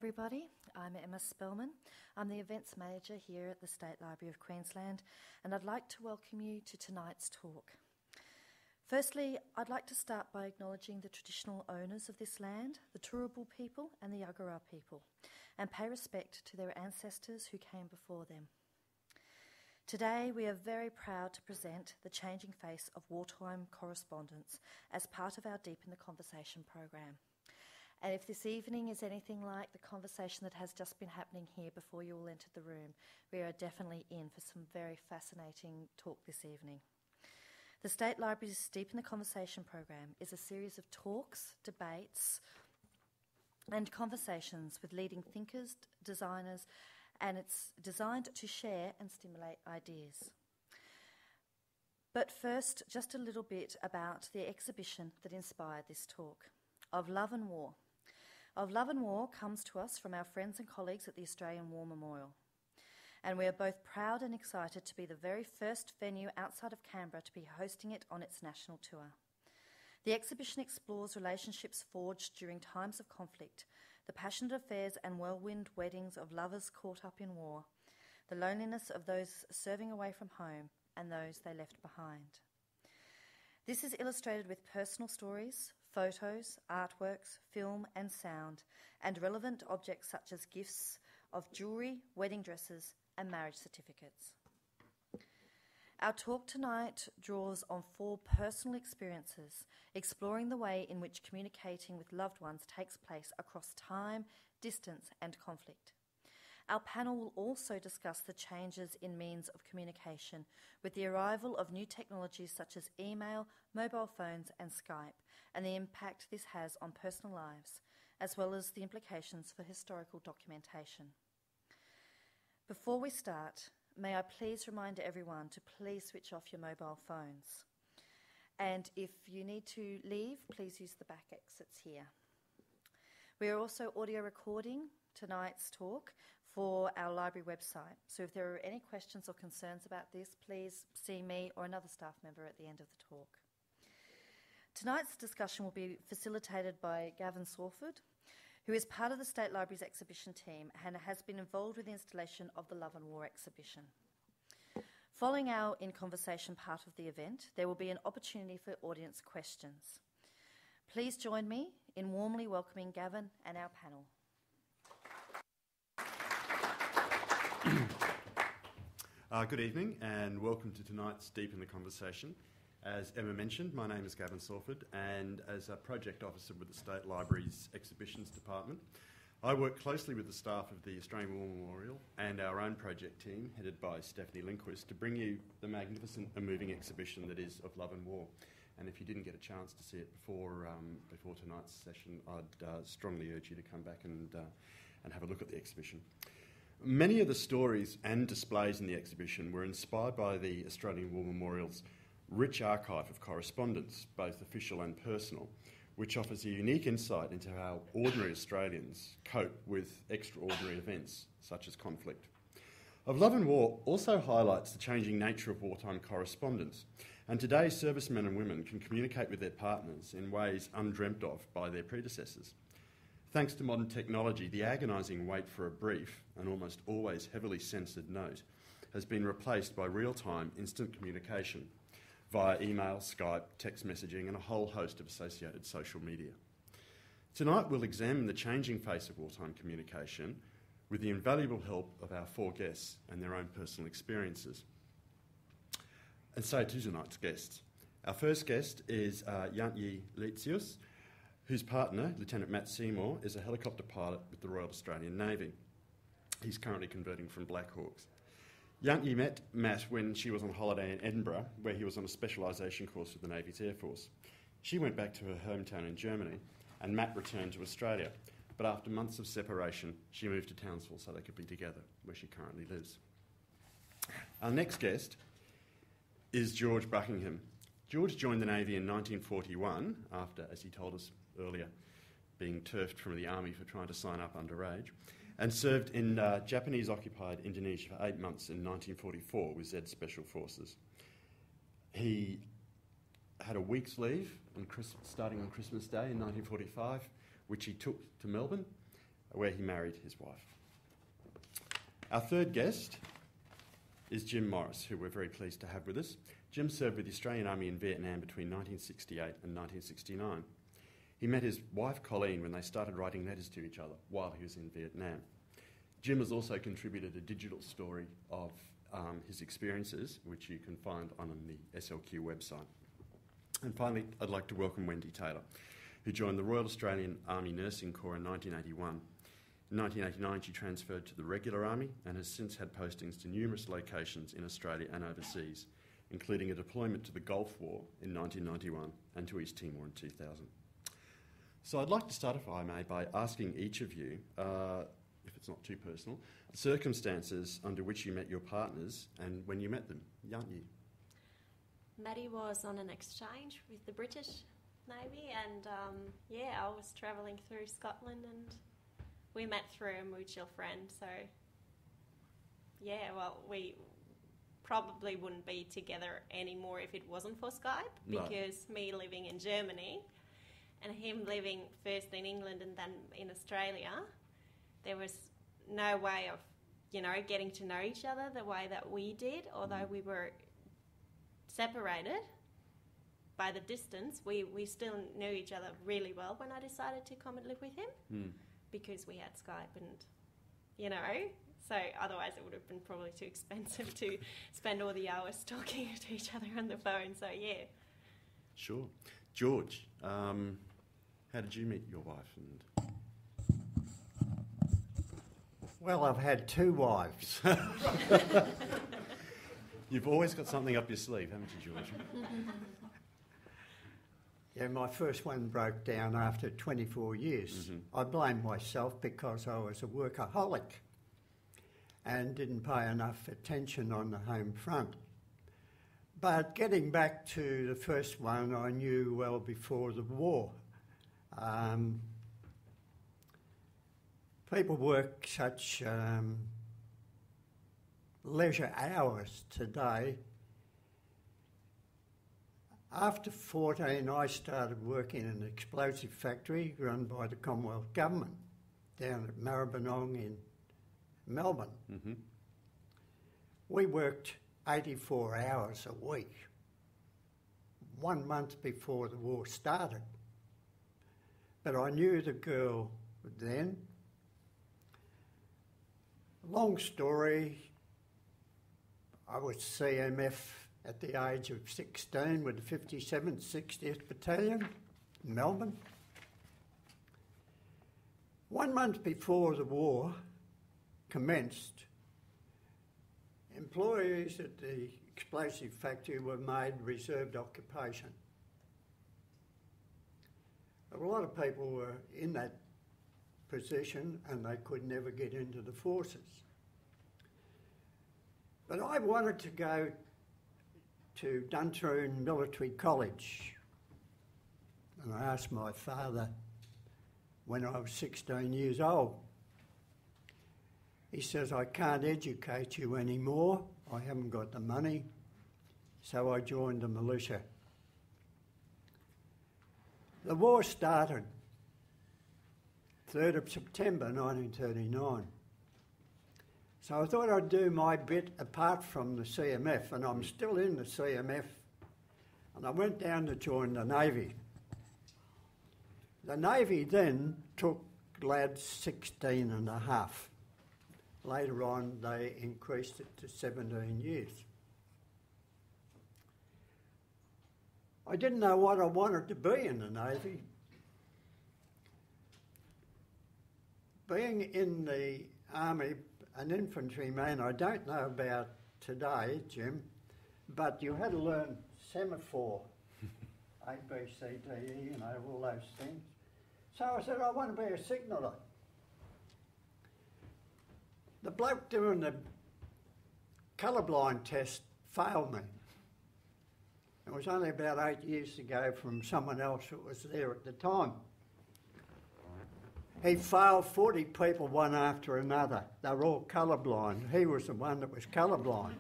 Everybody, I'm Emma Spellman. I'm the Events Manager here at the State Library of Queensland, and I'd like to welcome you to tonight's talk. Firstly, I'd like to start by acknowledging the traditional owners of this land, the Turrbal people and the Yagara people, and pay respect to their ancestors who came before them. Today, we are very proud to present the changing face of wartime correspondence as part of our Deep in the Conversation program. And if this evening is anything like the conversation that has just been happening here before you all entered the room, we are definitely in for some very fascinating talk this evening. The State Library's Deep in the Conversation program is a series of talks, debates, and conversations with leading thinkers, designers, and it's designed to share and stimulate ideas. But first, just a little bit about the exhibition that inspired this talk, Of Love and War. Of Love and War comes to us from our friends and colleagues at the Australian War Memorial. And we are both proud and excited to be the very first venue outside of Canberra to be hosting it on its national tour. The exhibition explores relationships forged during times of conflict, the passionate affairs and whirlwind weddings of lovers caught up in war, the loneliness of those serving away from home and those they left behind. This is illustrated with personal stories, photos, artworks, film and sound, and relevant objects such as gifts of jewellery, wedding dresses and marriage certificates. Our talk tonight draws on 4 personal experiences, exploring the way in which communicating with loved ones takes place across time, distance and conflict. Our panel will also discuss the changes in means of communication with the arrival of new technologies such as email, mobile phones and Skype, and the impact this has on personal lives, as well as the implications for historical documentation. Before we start, may I please remind everyone to please switch off your mobile phones. And if you need to leave, please use the back exits here. We are also audio recording tonight's talk for our library website. So if there are any questions or concerns about this, please see me or another staff member at the end of the talk. Tonight's discussion will be facilitated by Gavin Sawford, who is part of the State Library's exhibition team and has been involved with the installation of the Love and War exhibition. Following our In Conversation part of the event, there will be an opportunity for audience questions. Please join me in warmly welcoming Gavin and our panel. Good evening and welcome to tonight's Deep in the Conversation. As Emma mentioned, my name is Gavin Sawford, and as a project officer with the State Library's Exhibitions Department, I work closely with the staff of the Australian War Memorial and our own project team, headed by Stephanie Lindquist, to bring you the magnificent and moving exhibition that is Of Love and War. And if you didn't get a chance to see it before tonight's session, I'd strongly urge you to come back and have a look at the exhibition. Many of the stories and displays in the exhibition were inspired by the Australian War Memorial's rich archive of correspondence, both official and personal, which offers a unique insight into how ordinary Australians cope with extraordinary events such as conflict. Of Love and War also highlights the changing nature of wartime correspondence, and today's servicemen and women can communicate with their partners in ways undreamt of by their predecessors. Thanks to modern technology, the agonising wait for a brief, and almost always heavily censored note, has been replaced by real-time instant communication via email, Skype, text messaging and a whole host of associated social media. Tonight we'll examine the changing face of wartime communication with the invaluable help of our 4 guests and their own personal experiences. And so to tonight's guests. Our first guest is Yantyi Letsius, whose partner, Lieutenant Matt Seymour, is a helicopter pilot with the Royal Australian Navy. He's currently converting from Black Hawks. Yantyi met Matt when she was on holiday in Edinburgh, where he was on a specialisation course with the Navy's Air Force. She went back to her hometown in Germany, and Matt returned to Australia. But after months of separation, she moved to Townsville so they could be together, where she currently lives. Our next guest is George Buckingham. George joined the Navy in 1941 after, as he told us earlier, being turfed from the Army for trying to sign up underage, and served in Japanese-occupied Indonesia for 8 months in 1944 with Z Special Forces. He had a week's leave starting on Christmas Day in 1945, which he took to Melbourne, where he married his wife. Our third guest is Jim Morris, who we're very pleased to have with us. Jim served with the Australian Army in Vietnam between 1968 and 1969. He met his wife Colleen when they started writing letters to each other while he was in Vietnam. Jim has also contributed a digital story of his experiences, which you can find on the SLQ website. And finally, I'd like to welcome Wendy Taylor, who joined the Royal Australian Army Nursing Corps in 1981. In 1989, she transferred to the Regular Army and has since had postings to numerous locations in Australia and overseas, including a deployment to the Gulf War in 1991 and to East Timor in 2000. So I'd like to start, if I may, by asking each of you, if it's not too personal, the circumstances under which you met your partners and when you met them. Yanyi. Maddie was on an exchange with the British Navy, and I was travelling through Scotland, and we met through a mutual friend. So, we probably wouldn't be together anymore if it wasn't for Skype, because me living in Germany and him living first in England and then in Australia, there was no way of, getting to know each other the way that we did, although we were separated by the distance. We still knew each other really well when I decided to come and live with him, because we had Skype and, so otherwise it would have been probably too expensive to spend all the hours talking to each other on the phone, so yeah. Sure. George, how did you meet your wife? Well, I've had two wives. You've always got something up your sleeve, haven't you, George? Yeah, my first one broke down after 24 years. I blame myself because I was a workaholic and didn't pay enough attention on the home front. But getting back to the first one, I knew well before the war. People work such leisure hours today. After 14, I started working in an explosive factory run by the Commonwealth Government down at Maribyrnong in Melbourne. We worked 84 hours a week, 1 month before the war started. But I knew the girl then. Long story, I was CMF at the age of 16 with the 57th 60th Battalion in Melbourne. 1 month before the war commenced, employees at the explosive factory were made reserved occupation. A lot of people were in that position and they could never get into the forces. But I wanted to go to Duntroon Military College, and I asked my father when I was 16 years old. He says, I can't educate you anymore, I haven't got the money, so I joined the militia. The war started 3rd of September 1939. So I thought I'd do my bit apart from the CMF, and I'm still in the CMF, and I went down to join the Navy. The Navy then took lads 16 and a half. Later on, they increased it to 17 years. I didn't know what I wanted to be in the Navy. Being in the Army, an infantryman, I don't know about today, Jim, but you had to learn semaphore, A, B, C, D, E, all those things. So I said, I want to be a signaller. The bloke doing the colourblind test failed me. It was only about 8 years ago from someone else that was there at the time. He failed 40 people one after another. They were all colourblind. He was the one that was colourblind.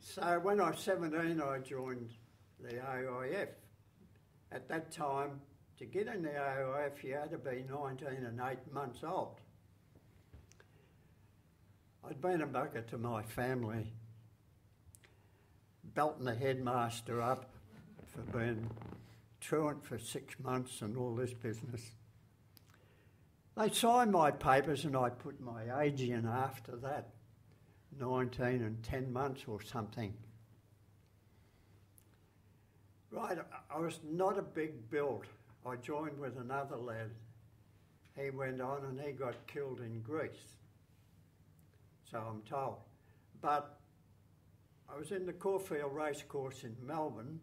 So when I was 17, I joined the AIF. At that time, to get in the AOF you had to be 19 and 8 months old. I'd been a bugger to my family, belting the headmaster up for being truant for 6 months and all this business. They signed my papers and I put my age in after that, 19 and 10 months or something. Right, I was not a big build. I joined with another lad. He went on and he got killed in Greece, so I'm told. But I was in the Caulfield Racecourse in Melbourne.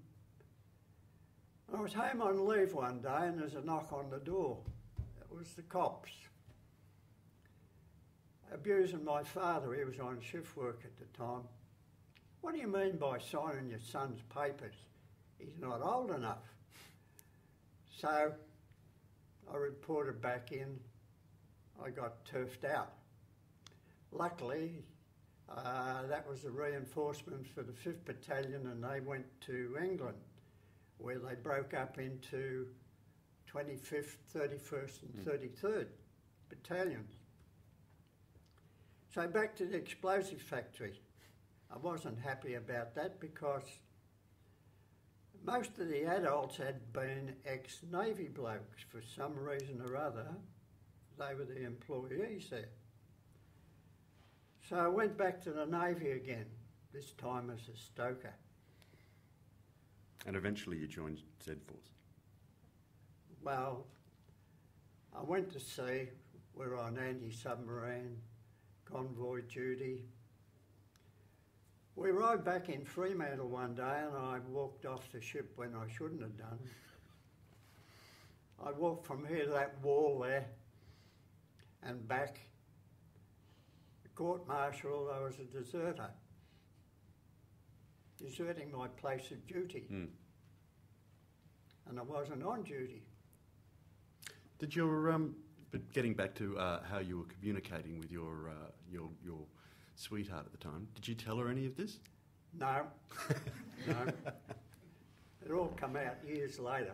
I was home on leave one day and there's a knock on the door. It was the cops. Abusing my father, he was on shift work at the time. What do you mean by signing your son's papers? He's not old enough. So I reported back in. I got turfed out. Luckily, that was the reinforcements for the 5th Battalion and they went to England, where they broke up into 25th, 31st and 33rd Battalions. So back to the explosive factory. I wasn't happy about that because most of the adults had been ex-Navy blokes for some reason or other. They were the employees there. So I went back to the Navy again, this time as a stoker. And eventually you joined Z Force. Well, I went to sea. We were on anti-submarine, convoy duty. We arrived back in Fremantle one day and I walked off the ship when I shouldn't have done. I walked from here to that wall there and back. The court-martial, I was a deserter. Deserting my place of duty. And I wasn't on duty. Did your but getting back to how you were communicating with your sweetheart at the time, did you tell her any of this? No, no. It all come out years later.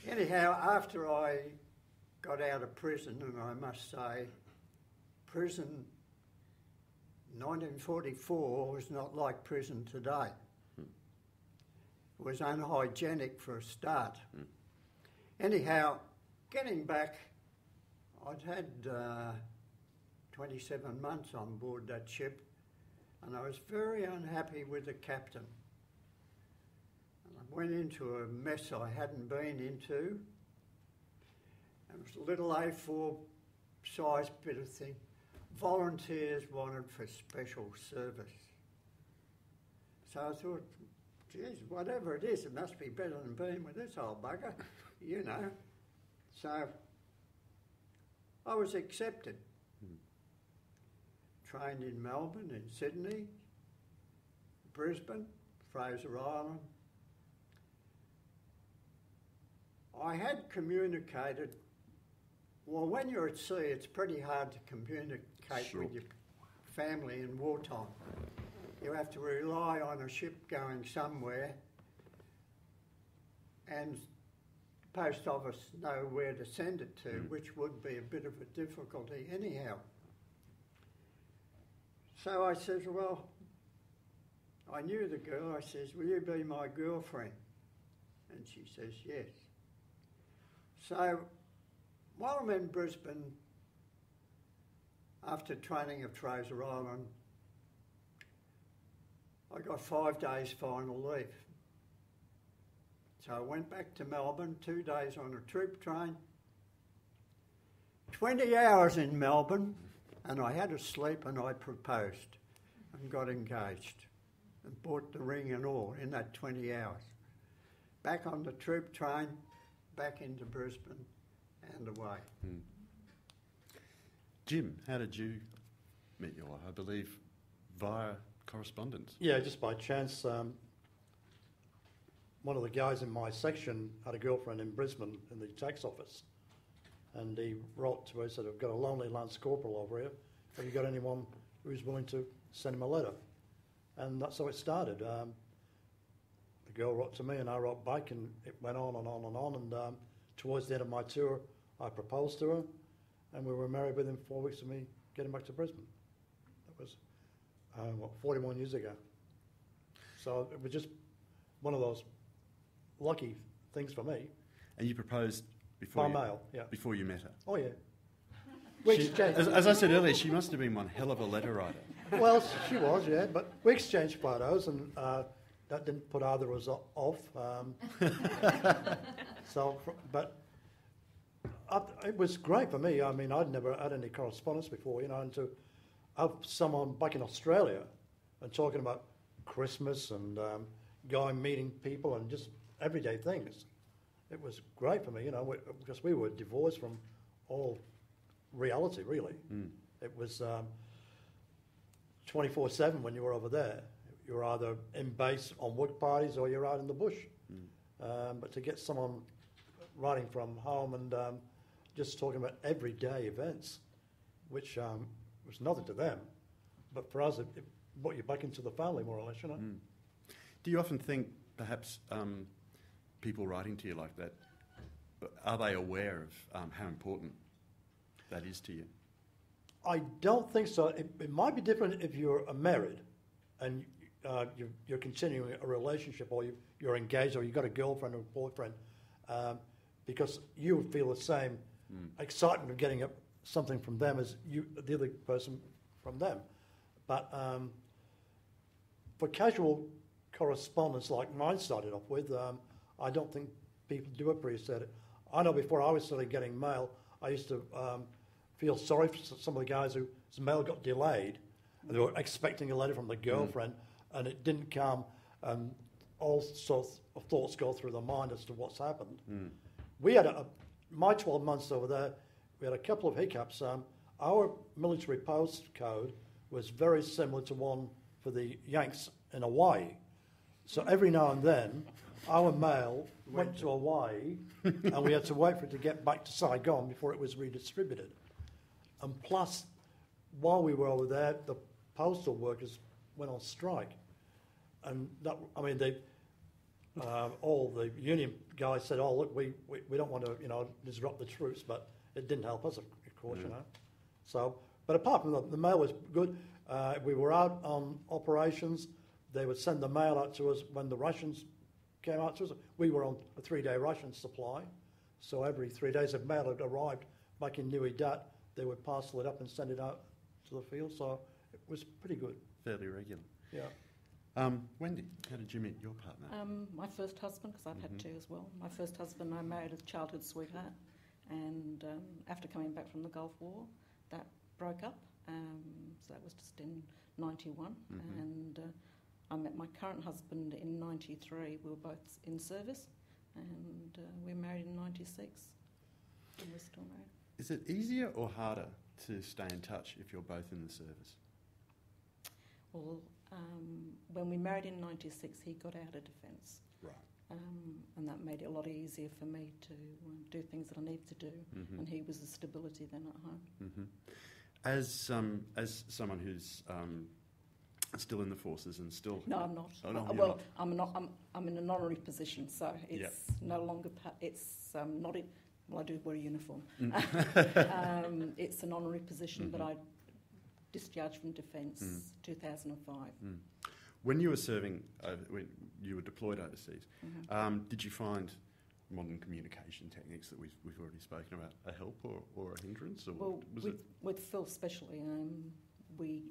Anyhow, after I got out of prison, and I must say, prison 1944 was not like prison today. It was unhygienic for a start. Anyhow, getting back, I'd had 27 months on board that ship and I was very unhappy with the captain. And I went into a mess I hadn't been into. It was a little A4 size bit of thing. Volunteers wanted for special service. So I thought, geez, whatever it is, it must be better than being with this old bugger, you know. So I was accepted. Trained in Melbourne, in Sydney, Brisbane, Fraser Island. I had communicated, well, when you're at sea, it's pretty hard to communicate with your family in wartime. You have to rely on a ship going somewhere and the post office know where to send it to, which would be a bit of a difficulty anyhow. So I says, well, I knew the girl. I says, will you be my girlfriend? And she says, yes. So while I'm in Brisbane, after training at Fraser Island, I got 5 days final leave. So I went back to Melbourne, 2 days on a troop train, 20 hours in Melbourne, and I had to sleep and I proposed and got engaged and bought the ring and all in that 20 hours. Back on the troop train, back into Brisbane and away. Jim, how did you meet your wife? I believe via correspondence. Yeah, just by chance. One of the guys in my section had a girlfriend in Brisbane in the tax office. And he wrote to her, said, I've got a lonely lance corporal over here. Have you got anyone who's willing to send him a letter? And that's how it started. The girl wrote to me and I wrote back, and it went on and on and on. And towards the end of my tour, I proposed to her, and we were married within 4 weeks of me getting back to Brisbane. That was, 41 years ago. So it was just one of those lucky things for me. And you proposed before By mail, yeah. Before you met her? Oh, yeah. As I said earlier, she must have been one hell of a letter writer. Well, she was, yeah, but we exchanged photos, and that didn't put either of us off. It was great for me. I mean, I'd never had any correspondence before, and to have someone back in Australia and talking about Christmas and going meeting people and just everyday things. It was great for me, because we were divorced from all reality, really. It was 24/7 when you were over there. You were either in base on work parties or you're out in the bush. But to get someone writing from home and just talking about everyday events, which was nothing to them, but for us, it brought you back into the family, more or less, Do you often think, perhaps, people writing to you like that, are they aware of how important that is to you? I don't think so. It might be different if you're married and you're continuing a relationship, or you're engaged, or you've got a girlfriend or a boyfriend, because you would feel the same excitement of getting something from them as the other person from them. But for casual correspondence like mine started off with, I don't think people do appreciate it. I know before I was started getting mail, I used to feel sorry for some of the guys whose mail got delayed. And they were expecting a letter from the girlfriend, and it didn't come, and all sorts of thoughts go through their mind as to what's happened. We had my 12 months over there, we had a couple of hiccups. Our military post code was very similar to one for the Yanks in Hawaii. So every now and then, our mail went to Hawaii, and we had to wait for it to get back to Saigon before it was redistributed. And plus, while we were over there, the postal workers went on strike. And all the union guys said, "Oh, look, we don't want to, disrupt the troops," but it didn't help us, of course, So, but apart from that, the mail was good. We were out on operations. They would send the mail out to us when the rations came out to us. We were on a 3-day ration supply, so every 3 days of mail had arrived back in Nui Dat. They would parcel it up and send it out to the field, so it was pretty good. Fairly regular. Yeah. Wendy, how did you meet your partner? My first husband, because I've had two as well. My first husband I married as childhood sweetheart, and after coming back from the Gulf War, that broke up. So that was just in 91, and I met my current husband in 93. We were both in service, and we were married in 96, and we're still married. Is it easier or harder to stay in touch if you're both in the service? Well, when we married in 96, he got out of defence. Right. And that made it a lot easier for me to do things that I needed to do, and he was the stability then at home. As someone who's still in the forces and still... No, I'm not. Oh, no, well, not. I'm in an honorary position, so it's no longer... It's not... Well, I do wear a uniform. It's an honorary position, but I discharged from defence 2005. When you were serving, when you were deployed overseas, did you find modern communication techniques that we've already spoken about a help or a hindrance? Or well, with Phil especially,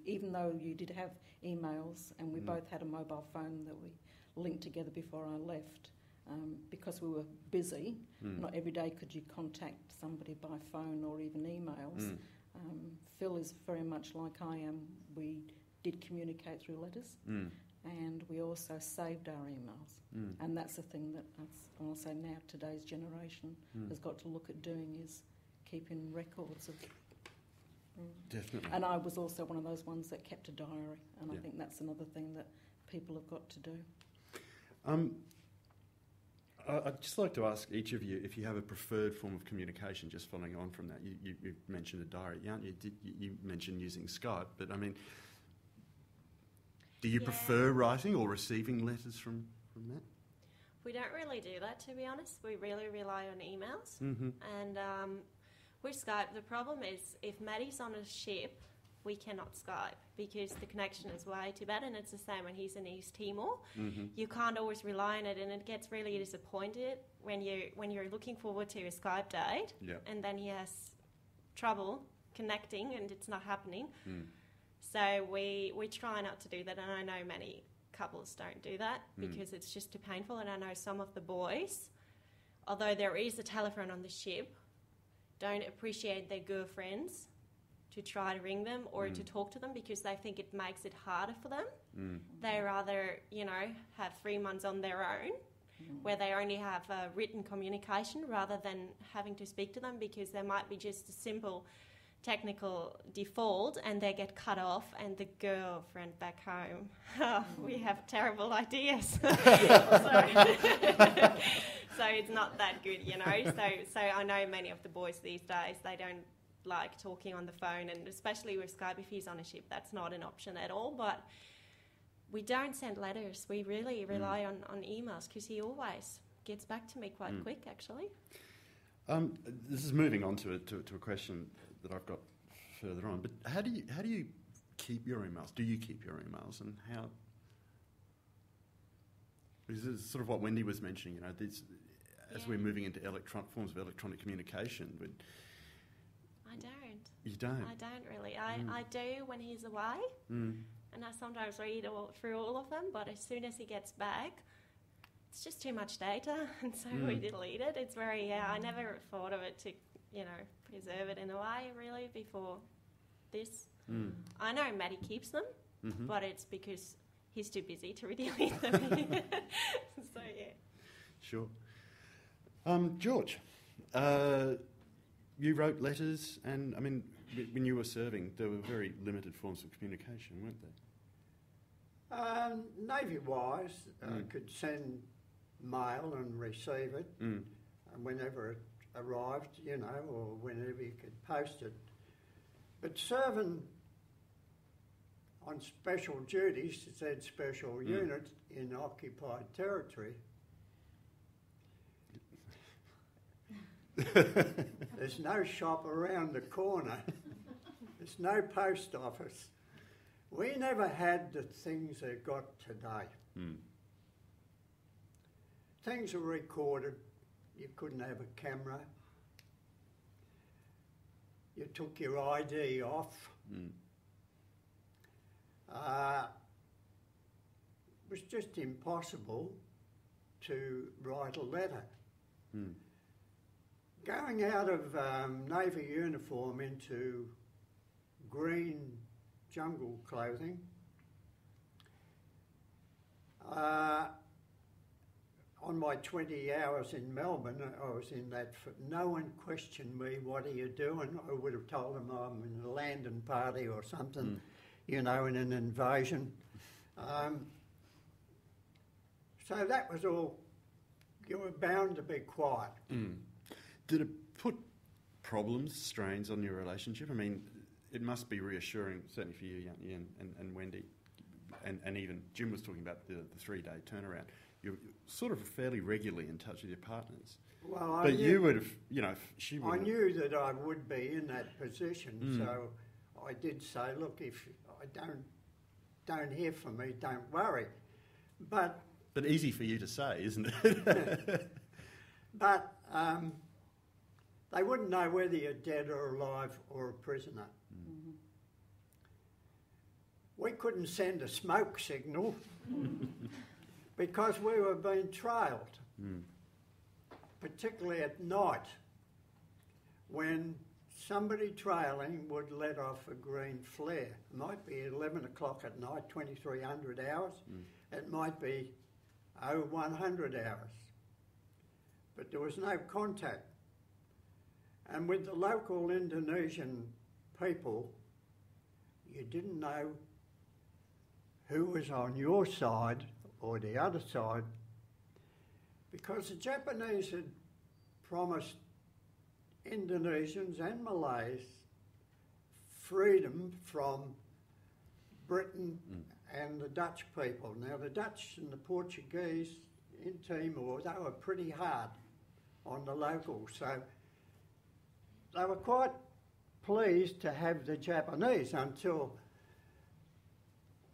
even though you did have emails and we both had a mobile phone that we linked together before I left, because we were busy, not every day could you contact somebody by phone or even emails. Phil is very much like I am. We did communicate through letters, and we also saved our emails. And that's the thing that I'll say now today's generation has got to look at doing, is keeping records of... Definitely. And I was also one of those ones that kept a diary, and I think that's another thing that people have got to do. I'd just like to ask each of you if you have a preferred form of communication, just following on from that. You mentioned a diary, you mentioned using Skype, but I mean, do you prefer writing or receiving letters from that? We don't really do that, to be honest. We really rely on emails. Mm-hmm. And with Skype, the problem is if Maddie's on a ship, we cannot Skype because the connection is way too bad, and it's the same when he's in East Timor. Mm-hmm. You can't always rely on it, and it gets really disappointed when you're looking forward to a Skype date, and then he has trouble connecting and it's not happening. So we try not to do that, and I know many couples don't do that because it's just too painful. And I know some of the boys, although there is a telephone on the ship, don't appreciate their girlfriends to try to ring them or to talk to them because they think it makes it harder for them. They rather, have 3 months on their own where they only have written communication rather than having to speak to them, because there might be just a simple technical default and they get cut off, and the girlfriend back home, we have terrible ideas. So it's not that good, So I know many of the boys these days, they don't like talking on the phone, and especially with Skype, if he's on a ship, that's not an option at all. But we don't send letters. We really rely on emails because he always gets back to me quite quick, actually. This is moving on to a question that I've got further on. But how do you keep your emails? Do you keep your emails, and how? This is sort of what Wendy was mentioning. As we're moving into forms of electronic communication. But I don't. You don't? I don't really. I do when he's away, and I sometimes read through all of them, but as soon as he gets back, it's just too much data, and so we delete it. It's very, I never thought of it to, preserve it in a way, really, before this. I know Maddie keeps them, but it's because he's too busy to delete them. So, yeah. Sure. George, you wrote letters, and, when you were serving, there were very limited forms of communication, weren't there? Navy-wise, could send mail and receive it, and whenever it arrived, or whenever you could post it. But serving on special duties, it said special unit in occupied territory, there's no shop around the corner. There's no post office. We never had the things they've got today. Things were recorded. You couldn't have a camera. You took your ID off. It was just impossible to write a letter. Going out of Navy uniform into green jungle clothing, on my 20 hours in Melbourne, I was in that. No one questioned me, what are you doing? I would have told them I'm in a landing party or something, in an invasion. So that was all. You were bound to be quiet. Did it put strains on your relationship? It must be reassuring, certainly for you, and Wendy, and even Jim was talking about the 3-day turnaround. You're sort of fairly regularly in touch with your partners. Well, but you would have, she would. I knew that I would be in that position, so I did say, look, if I don't hear from me, don't worry. But easy for you to say, isn't it? But they wouldn't know whether you're dead or alive or a prisoner. We couldn't send a smoke signal because we were being trailed, particularly at night, when somebody trailing would let off a green flare. It might be 11 o'clock at night, 2300 hours. It might be 0100 hours. But there was no contact. And with the local Indonesian people, you didn't know who was on your side or the other side, because the Japanese had promised Indonesians and Malays freedom from Britain and the Dutch people. Now, the Dutch and the Portuguese, in Timor, they were pretty hard on the locals. So they were quite pleased to have the Japanese until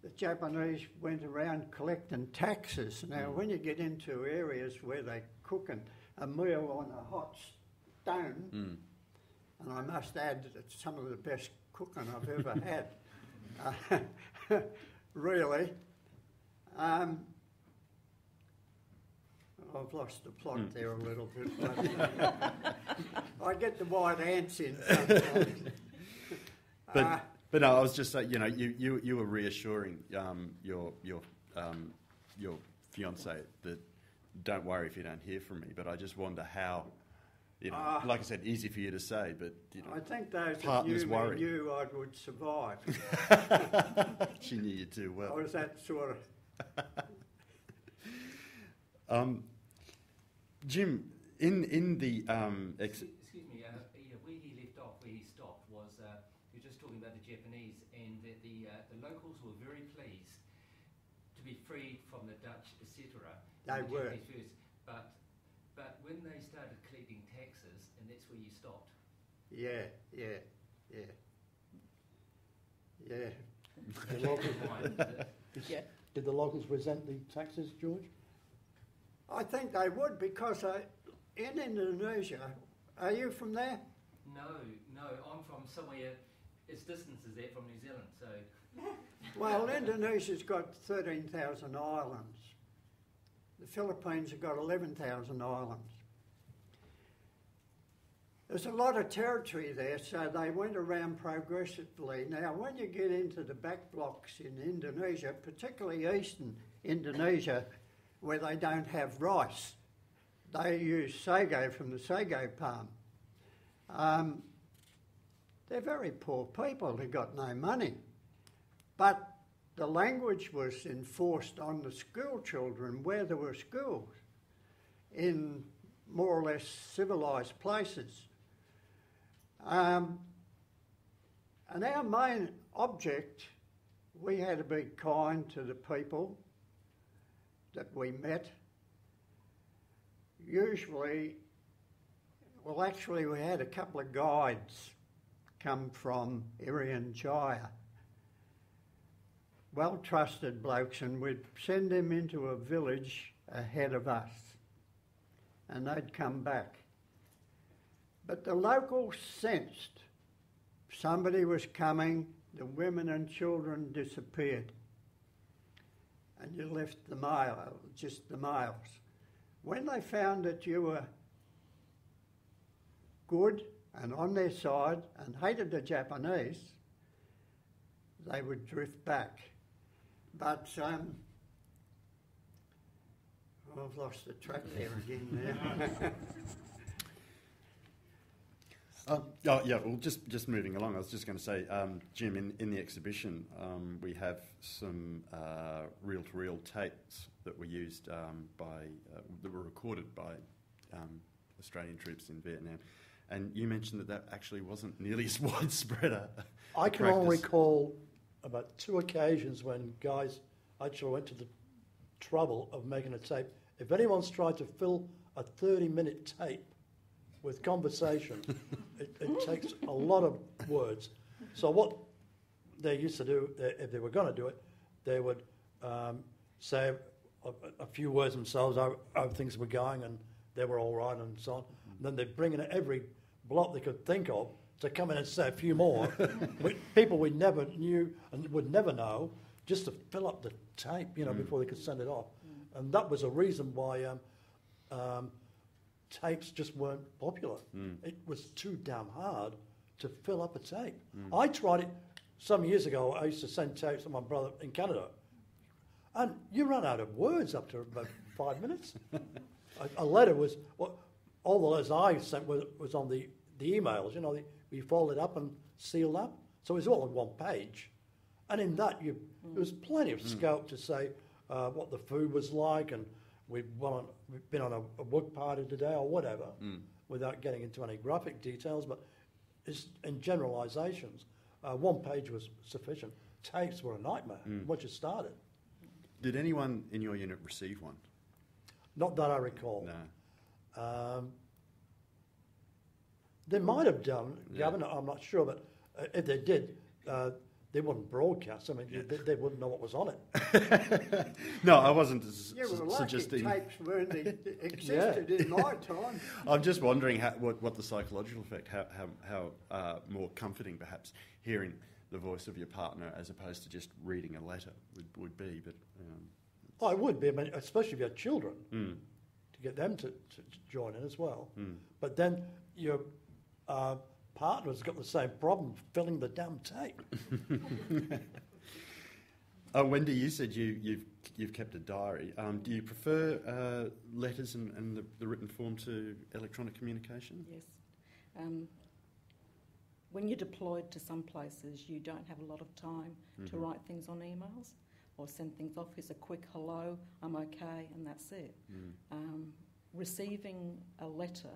the Japanese went around collecting taxes. Now, when you get into areas where they're cooking a meal on a hot stone, and I must add that it's some of the best cooking I've ever had, really. I've lost the plot there a little bit, but I get the white ants in sometimes. But no, I was just saying, you were reassuring your fiancée that don't worry if you don't hear from me. But I just wonder how, like I said, easy for you to say, but I think those partners that worry. knew I would survive. She knew you too well. I was that sort of. Jim, in the excuse me, where he left off, where he stopped, was you were just talking about the Japanese, and that the locals were very pleased to be freed from the Dutch, etc. They were. First, but when they started collecting taxes, and that's where you stopped. Yeah. The locals, did the locals resent the taxes, George? I think they would, because in Indonesia, are you from there? No, I'm from somewhere as distant as that from New Zealand, so... Well, Indonesia's got 13,000 islands. The Philippines have got 11,000 islands. There's a lot of territory there, so they went around progressively. Now, when you get into the back blocks in Indonesia, particularly eastern Indonesia, where they don't have rice, they use sago from the sago palm. They're very poor people, they've got no money. But the language was enforced on the school children where there were schools in more or less civilised places. And our main object, we had to be kind to the people that we met. Usually, well, actually, we had a couple of guides come from Irian Jaya, well-trusted blokes, and we'd send them into a village ahead of us, and they'd come back. But the locals sensed somebody was coming, the women and children disappeared, and you left the male, just the males. When they found that you were good and on their side and hated the Japanese, they would drift back. But I've lost the track there again now. Well, just moving along, I was just going to say, Jim, in the exhibition, we have some reel-to-reel tapes that were used that were recorded by Australian troops in Vietnam. And you mentioned that actually wasn't nearly as widespread I can only recall about 2 occasions when guys actually went to the trouble of making a tape. If anyone's tried to fill a 30-minute tape with conversation, it takes a lot of words. So what they used to do, if they were going to do it, they would say a few words themselves, how things were going, and they were all right and so on. And then they'd bring in every bloke they could think of to come in and say a few more. People we never knew and would never know, just to fill up the tape, before they could send it off. And that was a reason why tapes just weren't popular. It was too damn hard to fill up a tape. I tried it some years ago. I used to send tapes to my brother in Canada, and you run out of words after about 5 minutes. A letter was, all the letters I sent was on the emails, we folded up and sealed up. So it was all on one page. And in that, there was plenty of scope to say what the food was like, and we've been on a work party today or whatever, without getting into any graphic details, but in generalisations, 1 page was sufficient. Tapes were a nightmare once you started. Did anyone in your unit receive one? Not that I recall. No. They might have done, Yeah. Gavin, I'm not sure, but if they did, they wouldn't broadcast. I mean, they wouldn't know what was on it. No, I wasn't Yeah, well, lucky suggesting. tapes weren't existed in my time. I'm just wondering what the psychological effect, how more comforting perhaps hearing the voice of your partner as opposed to just reading a letter would be. But Oh, it would be, I mean, especially if you had children, to get them to join in as well. But then your partner's got the same problem filling the damn tape. Wendy, you said you've kept a diary. Do you prefer letters and the written form to electronic communication? Yes. When you're deployed to some places, you don't have a lot of time to write things on emails or send things off. It's a quick hello, I'm okay, and that's it. Receiving a letter,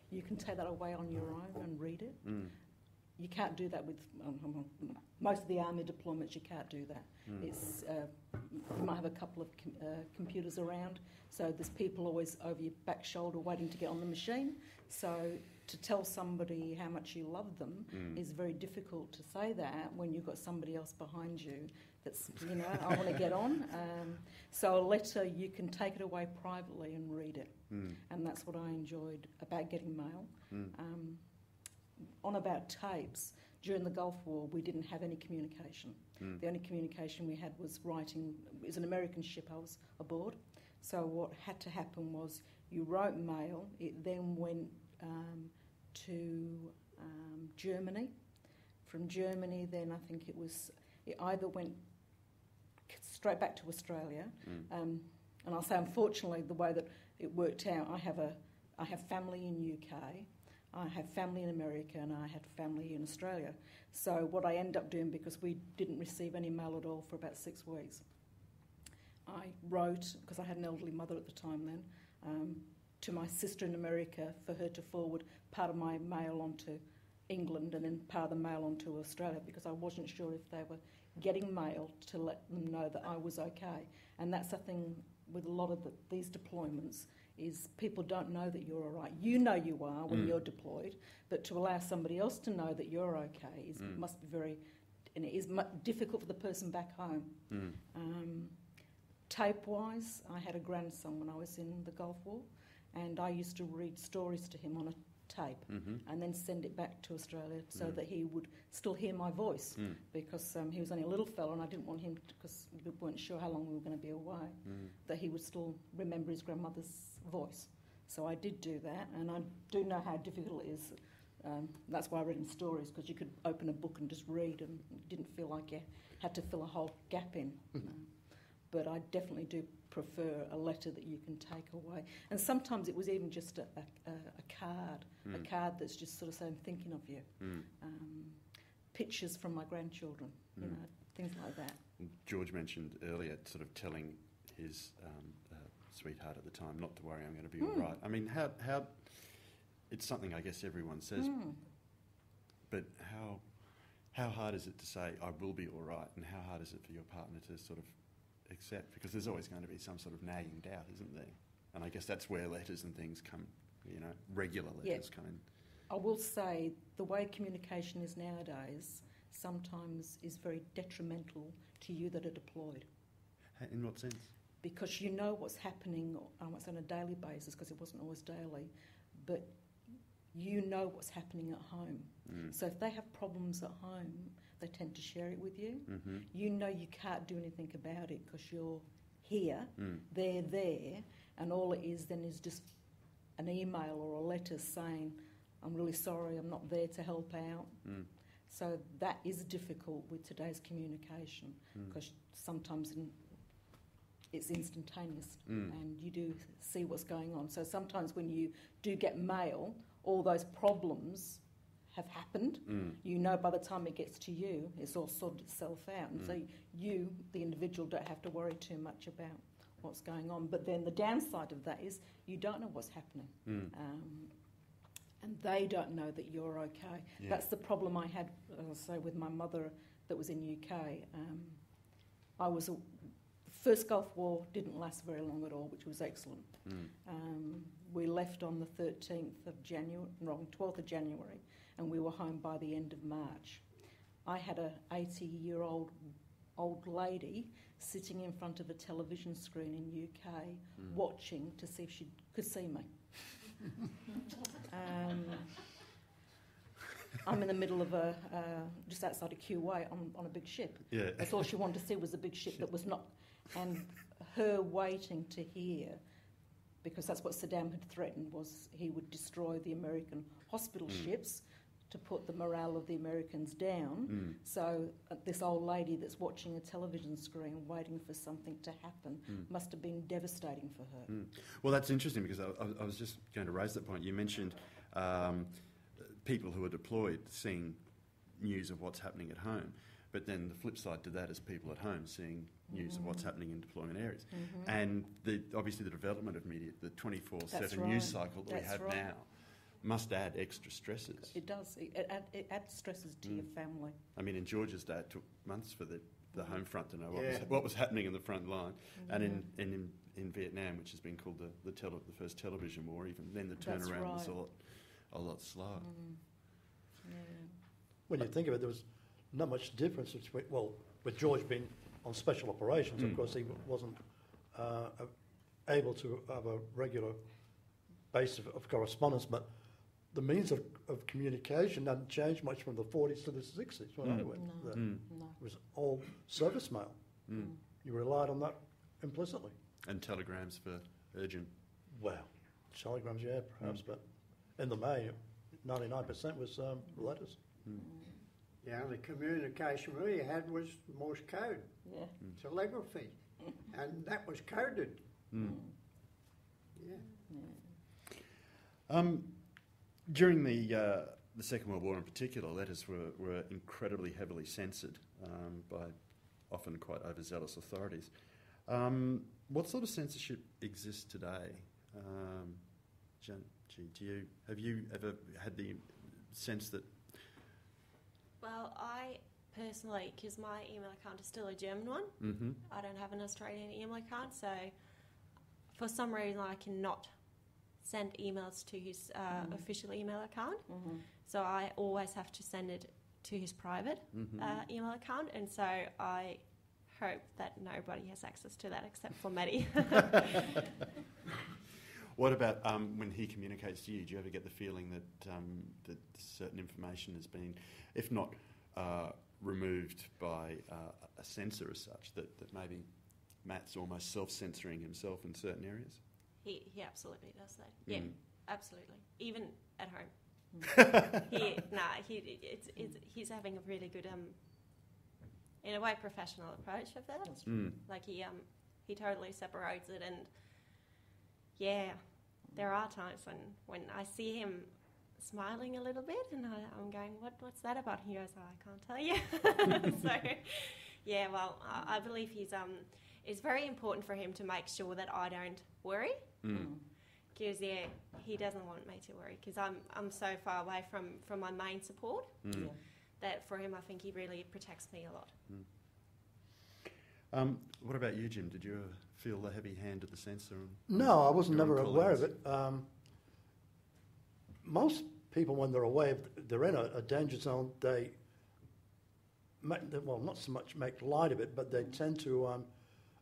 you can take that away on your own and read it. You can't do that with most of the army deployments. You can't do that. It's you might have a couple of computers around, so there's people always over your back shoulder waiting to get on the machine. So to tell somebody how much you love them is very difficult to say that when you've got somebody else behind you that's, I want to get on. So a letter, you can take it away privately and read it. And that's what I enjoyed about getting mail. On about tapes, during the Gulf War, we didn't have any communication. The only communication we had was writing. It was an American ship I was aboard. So what had to happen was you wrote mail, it then went to Germany. From Germany, then I think it either went straight back to Australia. And I'll say, unfortunately, the way that it worked out, I have family in UK, I have family in America, and I had family in Australia. So what I ended up doing, because we didn't receive any mail at all for about 6 weeks, I wrote, because I had an elderly mother at the time then, to my sister in America for her to forward part of my mail onto England and then part of the mail onto Australia, because I wasn't sure if they were getting mail to let them know that I was okay. And that's the thing with a lot of these deployments, is people don't know that you're all right. You know you are when you're deployed, but to allow somebody else to know that you're okay must be very, and it is difficult for the person back home. Tape-wise, I had a grandson when I was in the Gulf War, and I used to read stories to him on a tape and then send it back to Australia so that he would still hear my voice, because he was only a little fella and I didn't want him, because we weren't sure how long we were going to be away, that he would still remember his grandmother's voice. So I did do that, and I do know how difficult it is. That's why I read in stories, because you could open a book and just read and didn't feel like you had to fill a whole gap in. But I definitely do prefer a letter that you can take away. And sometimes it was even just a card that's just sort of saying, thinking of you. Pictures from my grandchildren, things like that. George mentioned earlier sort of telling his sweetheart at the time, not to worry, I'm going to be all right. I mean, how it's something I guess everyone says, but how hard is it to say, I will be all right, and how hard is it for your partner to sort of accept? Because there's always going to be some sort of nagging doubt, isn't there? And I guess that's where letters and things come, regular letters come in. I will say the way communication is nowadays sometimes is very detrimental to you that are deployed. In what sense? Because you know what's happening almost on a daily basis, because it wasn't always daily, but you know what's happening at home. So if they have problems at home, they tend to share it with you. You know you can't do anything about it because you're here, they're there, and all it is then is just an email or a letter saying, I'm really sorry, I'm not there to help out. So that is difficult with today's communication, because sometimes it's instantaneous and you do see what's going on. So sometimes when you do get mail, all those problems have happened. You know by the time it gets to you, it's all sorted itself out. And so you, the individual, don't have to worry too much about what's going on. But then the downside of that is you don't know what's happening. And they don't know that you're okay. Yeah. That's the problem I had, say, with my mother that was in UK. I was the First Gulf War didn't last very long at all, which was excellent. We left on the 12th of January, and we were home by the end of March. I had a 80-year-old old lady sitting in front of a television screen in UK watching to see if she could see me. I'm in the middle of just outside of Kuwait on a big ship. Yeah. That's all she wanted to see was a big ship that was not... And her waiting to hear, because that's what Saddam had threatened, was he would destroy the American hospital ships to put the morale of the Americans down. So this old lady that's watching a television screen waiting for something to happen must have been devastating for her. Well, that's interesting because I was just going to raise that point. You mentioned people who are deployed seeing news of what's happening at home, but then the flip side to that is people at home seeing news of what's happening in deployment areas. And obviously the development of media, the 24/7 news cycle that we have now, must add extra stresses. It does. It adds stresses to your family. I mean, in Georgia's day, it took months for the home front to know what was happening in the front line. And in Vietnam, which has been called the first television war, even then the turnaround was a lot slower. When you think of it, there was not much difference between, with George being on special operations, of course, he wasn't able to have a regular base of correspondence, but the means of communication hadn't changed much from the 40s to the 60s when I went. It was all service mail. You relied on that implicitly. And telegrams for urgent. Well, telegrams, yeah, perhaps, but in the main, 99% was letters. Yeah, the communication we had was Morse code, telegraphy, and that was coded. During the Second World War in particular, letters were incredibly heavily censored by often quite overzealous authorities. What sort of censorship exists today? Have you ever had the sense that... Well, I personally, because my email account is still a German one, I don't have an Australian email account, so for some reason I cannot send emails to his official email account. So I always have to send it to his private email account, and so I hope that nobody has access to that except for Maddie. What about when he communicates to you? Do you ever get the feeling that certain information has been, if not removed by a censor as such, that maybe Matt's almost self-censoring himself in certain areas? He absolutely does that. Yeah, absolutely. Even at home. He's having a really good, in a way, professional approach of that. Like he totally separates it, and there are times when I see him smiling a little bit, and I'm going, what's that about? He goes, I can't tell you. So, I believe it's very important for him to make sure that I don't worry. Because he doesn't want me to worry, because I'm so far away from my main support that for him I think he really protects me a lot. What about you, Jim? Did you ever feel the heavy hand of the censor? No, I wasn't never aware of it. Most people, when they're away, if they're in a danger zone, they not so much make light of it, but they tend to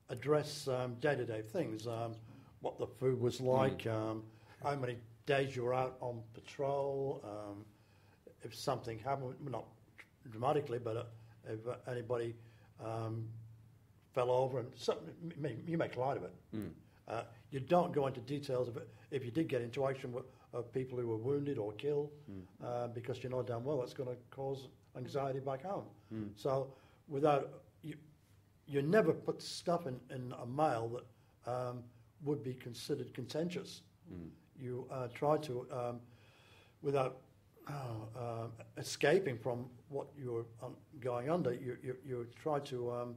address day-to-day things. What the food was like, how many days you were out on patrol, if something happened, not dramatically, but if anybody fell over and something, you make light of it. You don't go into details of it if you did get into action with people who were wounded or killed, because you know damn well it's going to cause anxiety back home. So you never put stuff in a mail that would be considered contentious. You try to, without escaping from what you're going under, you try to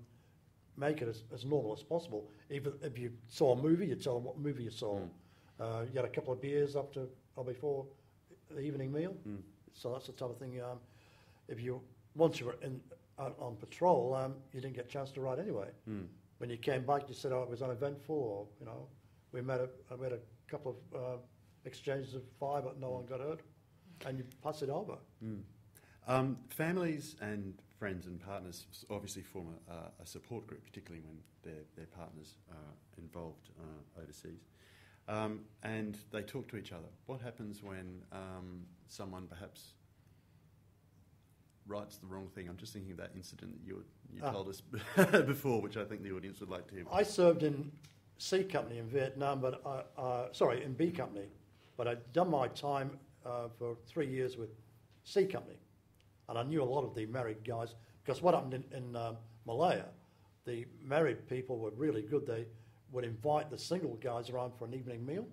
make it as normal as possible. Even if you saw a movie, you tell them what movie you saw. You had a couple of beers after or before the evening meal. So that's the type of thing. Once you were out on patrol, you didn't get a chance to write anyway. when you came back, you said, "Oh, it was uneventful," or I met a couple of exchanges of fire, but no one got hurt, and you pass it over. Families and friends and partners obviously form a support group, particularly when their partners are involved overseas. And they talk to each other. What happens when someone perhaps writes the wrong thing? I'm just thinking of that incident that you told us before, which I think the audience would like to hear. I served in C Company in Vietnam, but in B Company, but I'd done my time for 3 years with C Company, and I knew a lot of the married guys, because what happened in Malaya, the married people were really good. They would invite the single guys around for an evening meal.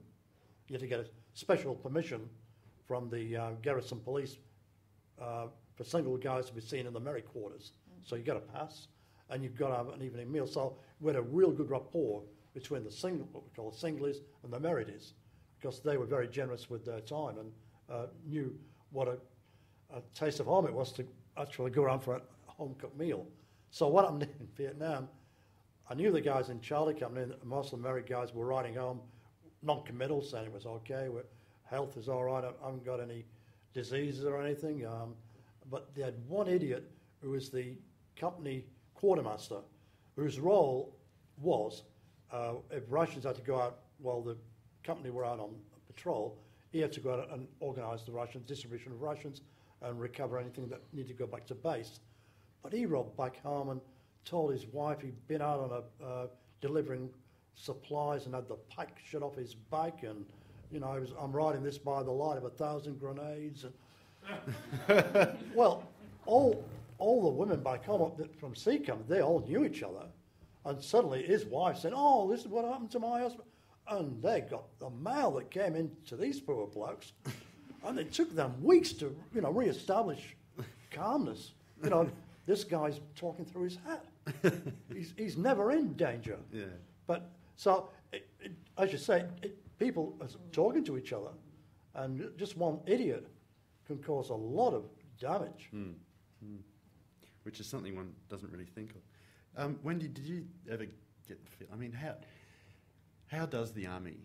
You had to get a special permission from the garrison police for single guys to be seen in the married quarters. So you got a pass, and you've got to have an evening meal. So we had a real good rapport between the what we call singlies and the marriedies, because they were very generous with their time and knew what a taste of home it was to actually go around for a home-cooked meal. So what happened in Vietnam, I knew the guys in Charlie Company, and most of the married guys were writing home, non-committal, saying it was okay, health is all right, I haven't got any diseases or anything. But they had one idiot who was the company quartermaster, whose role was, if Russians had to go out while the company were out on patrol, he had to go out and organise the distribution of rations and recover anything that needed to go back to base. But he wrote back home and told his wife he'd been out on delivering supplies and had the pack shut off his back, and I'm riding this by the light of 1,000 grenades. And well, all the women back home from Seacom, they all knew each other, and suddenly his wife said, "Oh, this is what happened to my husband," and they got the mail that came into these poor blokes, and it took them weeks to re-establish calmness. This guy's talking through his hat. He's never in danger. Yeah. But so, as you say, people are talking to each other, and just one idiot can cause a lot of damage. Which is something one doesn't really think of. Wendy, did you ever get the feel? I mean, how does the army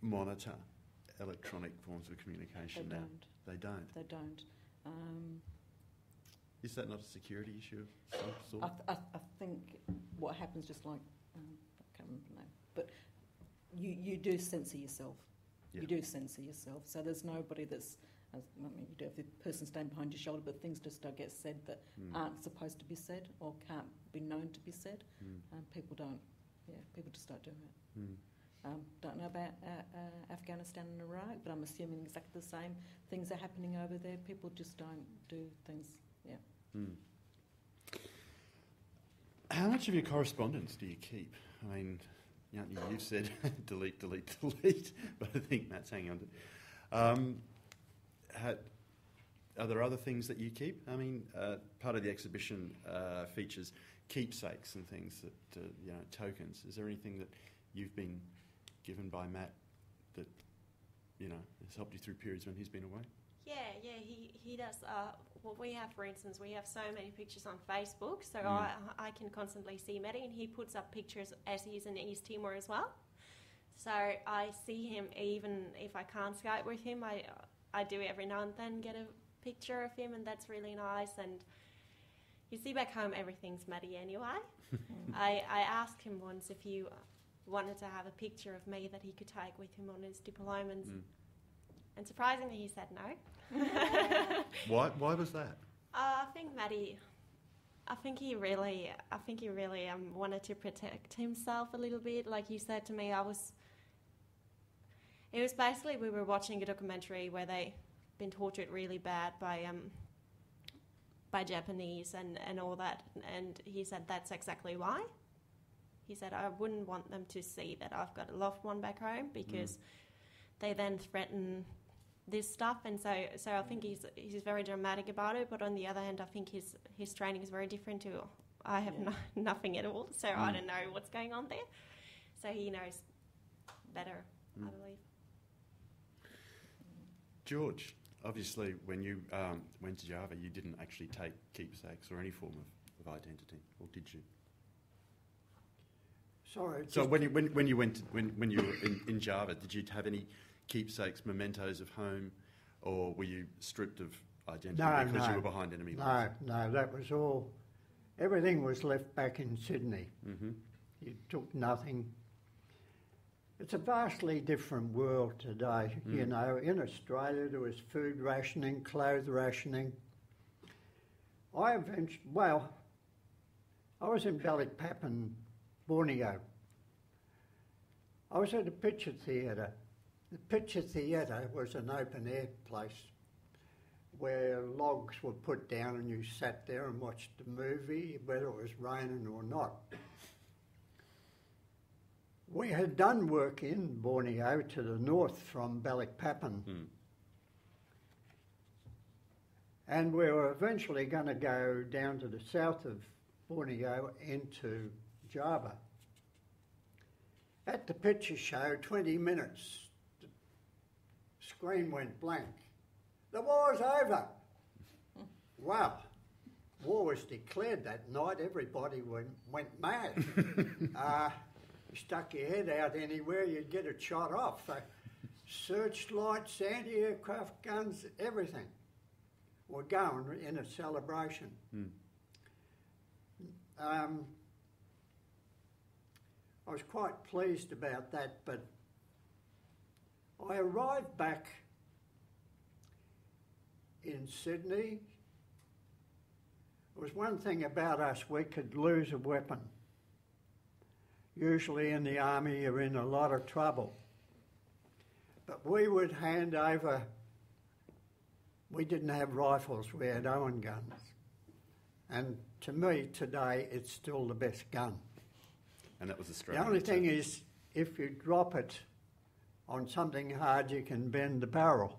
monitor electronic forms of communication now? They don't. They don't. Is that not a security issue of some sort? I think what happens, just like, I can't remember the name, but you do censor yourself. Yeah. You do censor yourself. So there's nobody that's, you do have the person standing behind your shoulder, but things just don't get said that aren't supposed to be said or can't be known to be said. People just don't do it. Don't know about Afghanistan and Iraq, but I'm assuming exactly the same things are happening over there. People just don't do things, How much of your correspondence do you keep? I mean, you've said delete, but I think Matt's hanging on to it. Are there other things that you keep? I mean, part of the exhibition features keepsakes and things that, tokens. Is there anything that you've been given by Matt that, has helped you through periods when he's been away? Yeah, he does. What we have, for instance, we have so many pictures on Facebook, so I can constantly see Matty, and he puts up pictures as he's in East Timor as well. So I see him even if I can't Skype with him. I do every now and then get a picture of him, and that's really nice. And you see back home, everything's Matty anyway. I asked him once if he wanted to have a picture of me that he could take with him on his deployments. And surprisingly, he said no. Why was that? I think he really wanted to protect himself a little bit. Like he said to me, it was basically, we were watching a documentary where they been tortured really bad by Japanese and all that. And he said that's exactly why. He said, I wouldn't want them to see that I've got a loved one back home, because they then threaten this stuff. And so I think he's very dramatic about it. But on the other hand, I think his training is very different to I have nothing at all. So I don't know what's going on there. So he knows better, I believe. George, obviously when you went to Java, you didn't actually take keepsakes or any form of identity, or did you? Sorry. So when you were in Java, did you have any keepsakes, mementos of home, or were you stripped of identity because you were behind enemy lines? No, that was all. Everything was left back in Sydney. Mm-hmm. You took nothing. It's a vastly different world today. You know, in Australia there was food rationing, clothes rationing. I was in Balikpapan, Borneo. I was at a picture theatre. The picture theatre was an open-air place where logs were put down and you sat there and watched the movie, whether it was raining or not. We had done work in Borneo to the north from Balikpapan. And we were eventually going to go down to the south of Borneo into Java. At the picture show, 20 minutes, the screen went blank. The war's over. Wow. War was declared that night. Everybody went mad. You stuck your head out anywhere, you'd get it shot off. Searchlights, anti-aircraft guns, everything were going in a celebration. I was quite pleased about that, but I arrived back in Sydney. There was one thing about us, we could lose a weapon. Usually in the army you're in a lot of trouble. But we would hand over, we didn't have rifles, we had Owen guns. And to me today it's still the best gun. And that was Australia. The only thing is, if you drop it on something hard, you can bend the barrel.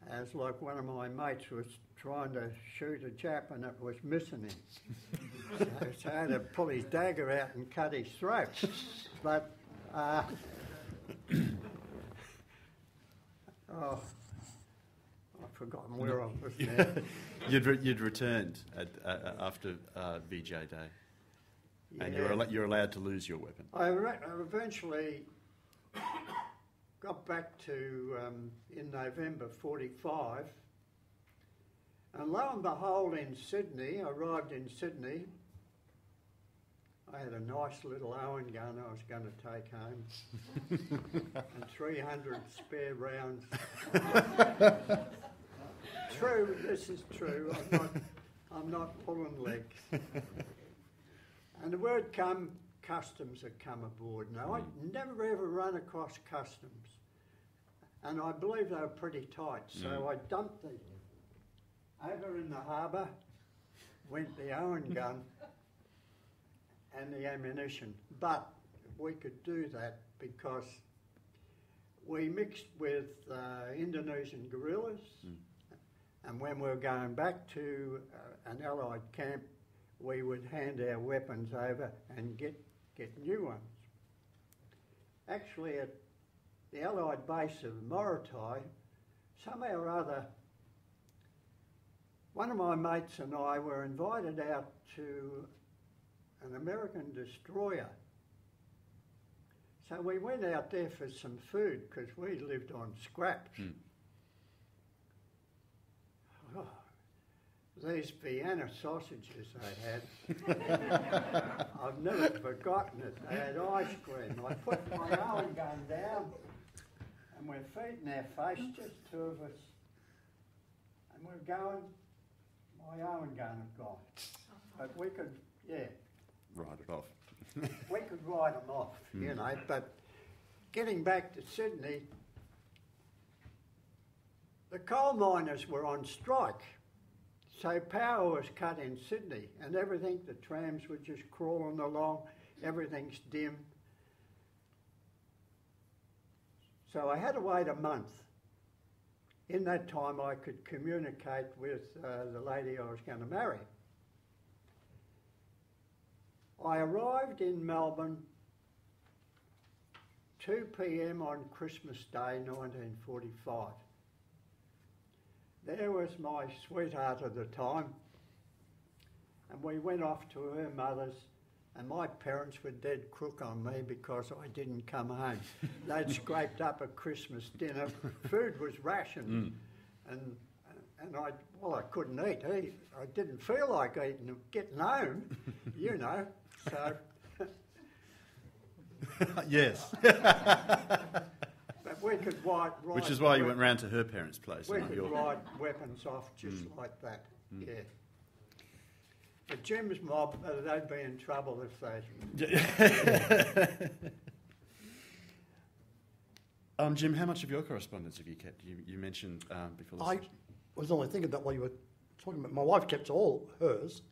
As like one of my mates was trying to shoot a chap and it was missing him. so I had to pull his dagger out and cut his throat. But, I've forgotten where I was now. You'd returned after VJ Day. Yeah. And you're allowed to lose your weapon. I eventually got back to, in November 45, and lo and behold in Sydney, I arrived in Sydney, I had a nice little Owen gun I was going to take home, and 300 spare rounds. True, this is true, I'm not pulling legs. And the word customs had come aboard. Now, I'd never ever run across customs. And I believe they were pretty tight. So I dumped over in the harbour, went the Owen gun and the ammunition. But we could do that because we mixed with Indonesian guerrillas. And when we were going back to an Allied camp, we would hand our weapons over and get new ones. Actually, at the Allied base of Morotai, somehow or other, one of my mates and I were invited out to an American destroyer. So we went out there for some food because we lived on scraps. Oh, these Vienna sausages they had, I've never forgotten it. They had ice cream. I put my Owen gun down and we're feet in our face, just two of us. And we're going, my Owen gun had gone. But we could, Write it off. we could write them off, you know. But getting back to Sydney, the coal miners were on strike. So power was cut in Sydney and everything, the trams were just crawling along, everything's dim. So I had to wait a month. In that time I could communicate with the lady I was going to marry. I arrived in Melbourne 2 p.m. on Christmas Day 1945. There was my sweetheart at the time, and we went off to her mother's And my parents were dead crook on me because I didn't come home. They'd scraped up a Christmas dinner. Food was rationed. And I couldn't eat. I didn't feel like eating, getting home, you know. So. Yes. But we could ride. Which is why you went round to her parents' place. We could ride weapons off just like that. Yeah. But Jim's mob, they'd be in trouble if they. Jim, how much of your correspondence have you kept? You mentioned before the session. I was only thinking that while you were talking about. My wife kept all hers,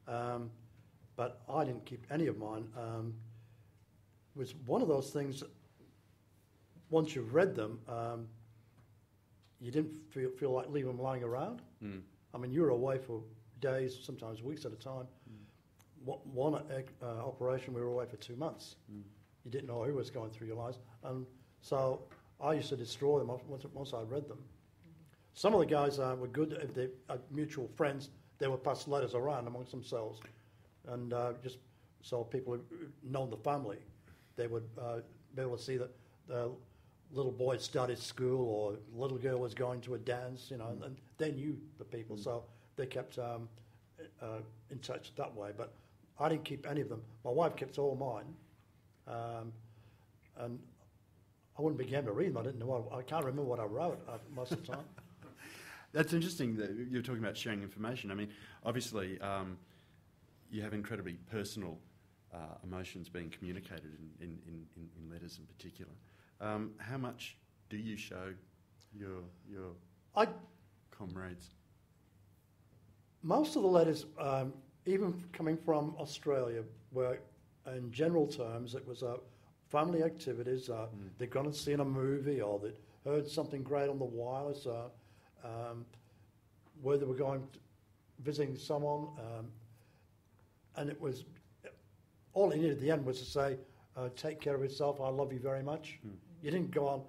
but I didn't keep any of mine. It was one of those things. Once you've read them, you didn't feel like leaving them lying around. I mean, you were away for days, sometimes weeks at a time. One operation, we were away for 2 months. You didn't know who was going through your lives, and so I used to destroy them once I read them. Some of the guys were good if they had mutual friends. They would pass letters around amongst themselves, and just so people who know the family, they would be able to see that the little boy started school or little girl was going to a dance, you know, and they knew the people, so they kept in touch that way. But I didn't keep any of them. My wife kept all mine, and I wouldn't begin to read them. I didn't know. I can't remember what I wrote most of the time. That's interesting that you're talking about sharing information. I mean, obviously, you have incredibly personal emotions being communicated in letters in particular. How much do you show your comrades? Most of the letters, even coming from Australia, were, in general terms, it was family activities. They'd gone and seen a movie, or they'd heard something great on the wireless, where they were going visiting someone, and it was all he needed at the end was to say, "Take care of yourself. I love you very much." You didn't go on.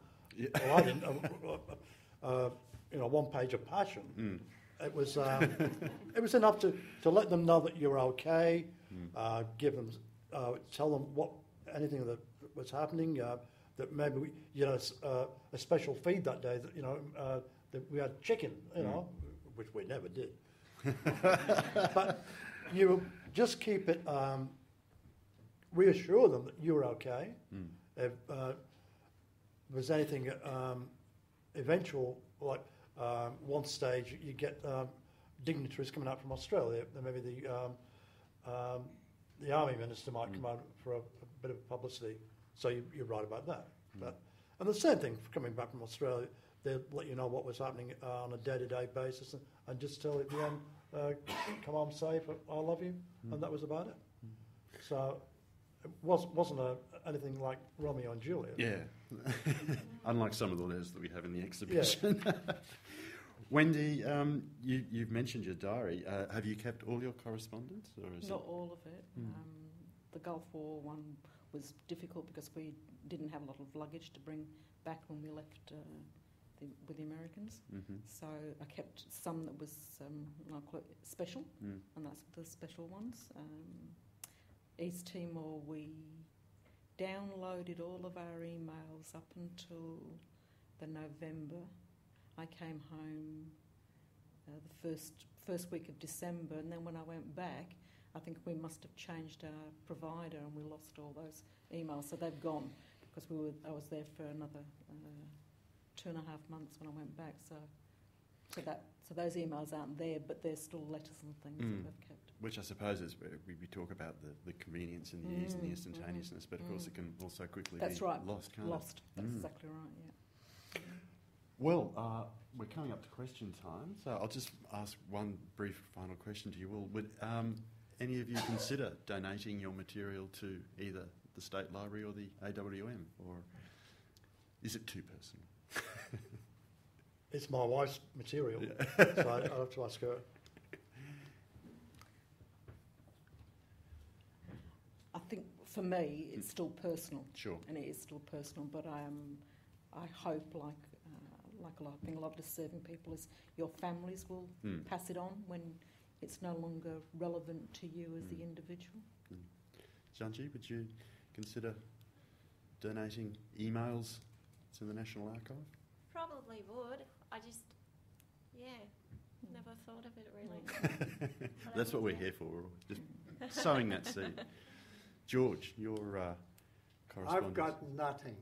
Well, I didn't. One page of passion. It was enough to let them know that you're okay. Give them, tell them anything that was happening. That maybe a special feed that day. That that we had chicken. Which we never did. But you just keep it. Reassure them that you're okay. If there's anything eventual, like one stage, you get dignitaries coming out from Australia. Maybe the army minister might come out for a bit of publicity, so you write about that. And the same thing coming back from Australia, they'll let you know what was happening on a day-to-day basis, and just tell you at the end, come home safe, I love you, and that was about it. So it wasn't anything like Romeo and Juliet. Yeah, unlike some of the letters that we have in the exhibition. Yeah. Wendy, you've mentioned your diary. Have you kept all your correspondence? Or is Not all of it. The Gulf War one was difficult because we didn't have a lot of luggage to bring back when we left with the Americans. So I kept some that was special, and that's the special ones. East Timor, we downloaded all of our emails up until the November. I came home the first week of December, and then when I went back, I think we must have changed our provider, and we lost all those emails. So they've gone because I was there for another 2.5 months when I went back. So those emails aren't there, but there's still letters and things that I've kept. Which I suppose is where we talk about the convenience and the ease and the instantaneousness, but of course it can also quickly be lost, can't it? Lost. That's exactly right, yeah. Well, we're coming up to question time, so I'll just ask one brief final question to you all. Would any of you consider donating your material to either the State Library or the AWM, or is it too personal? It's my wife's material, so I'll have to ask her. I think for me it's still personal. Sure. And it is still personal, but I hope, like a lot of serving people, is your families will pass it on when it's no longer relevant to you as the individual. Janji, would you consider donating emails to the National Archive? Probably would. I just, never thought of it really. That's what we're here for, just sowing that seed. George, your correspondence. I've got nothing.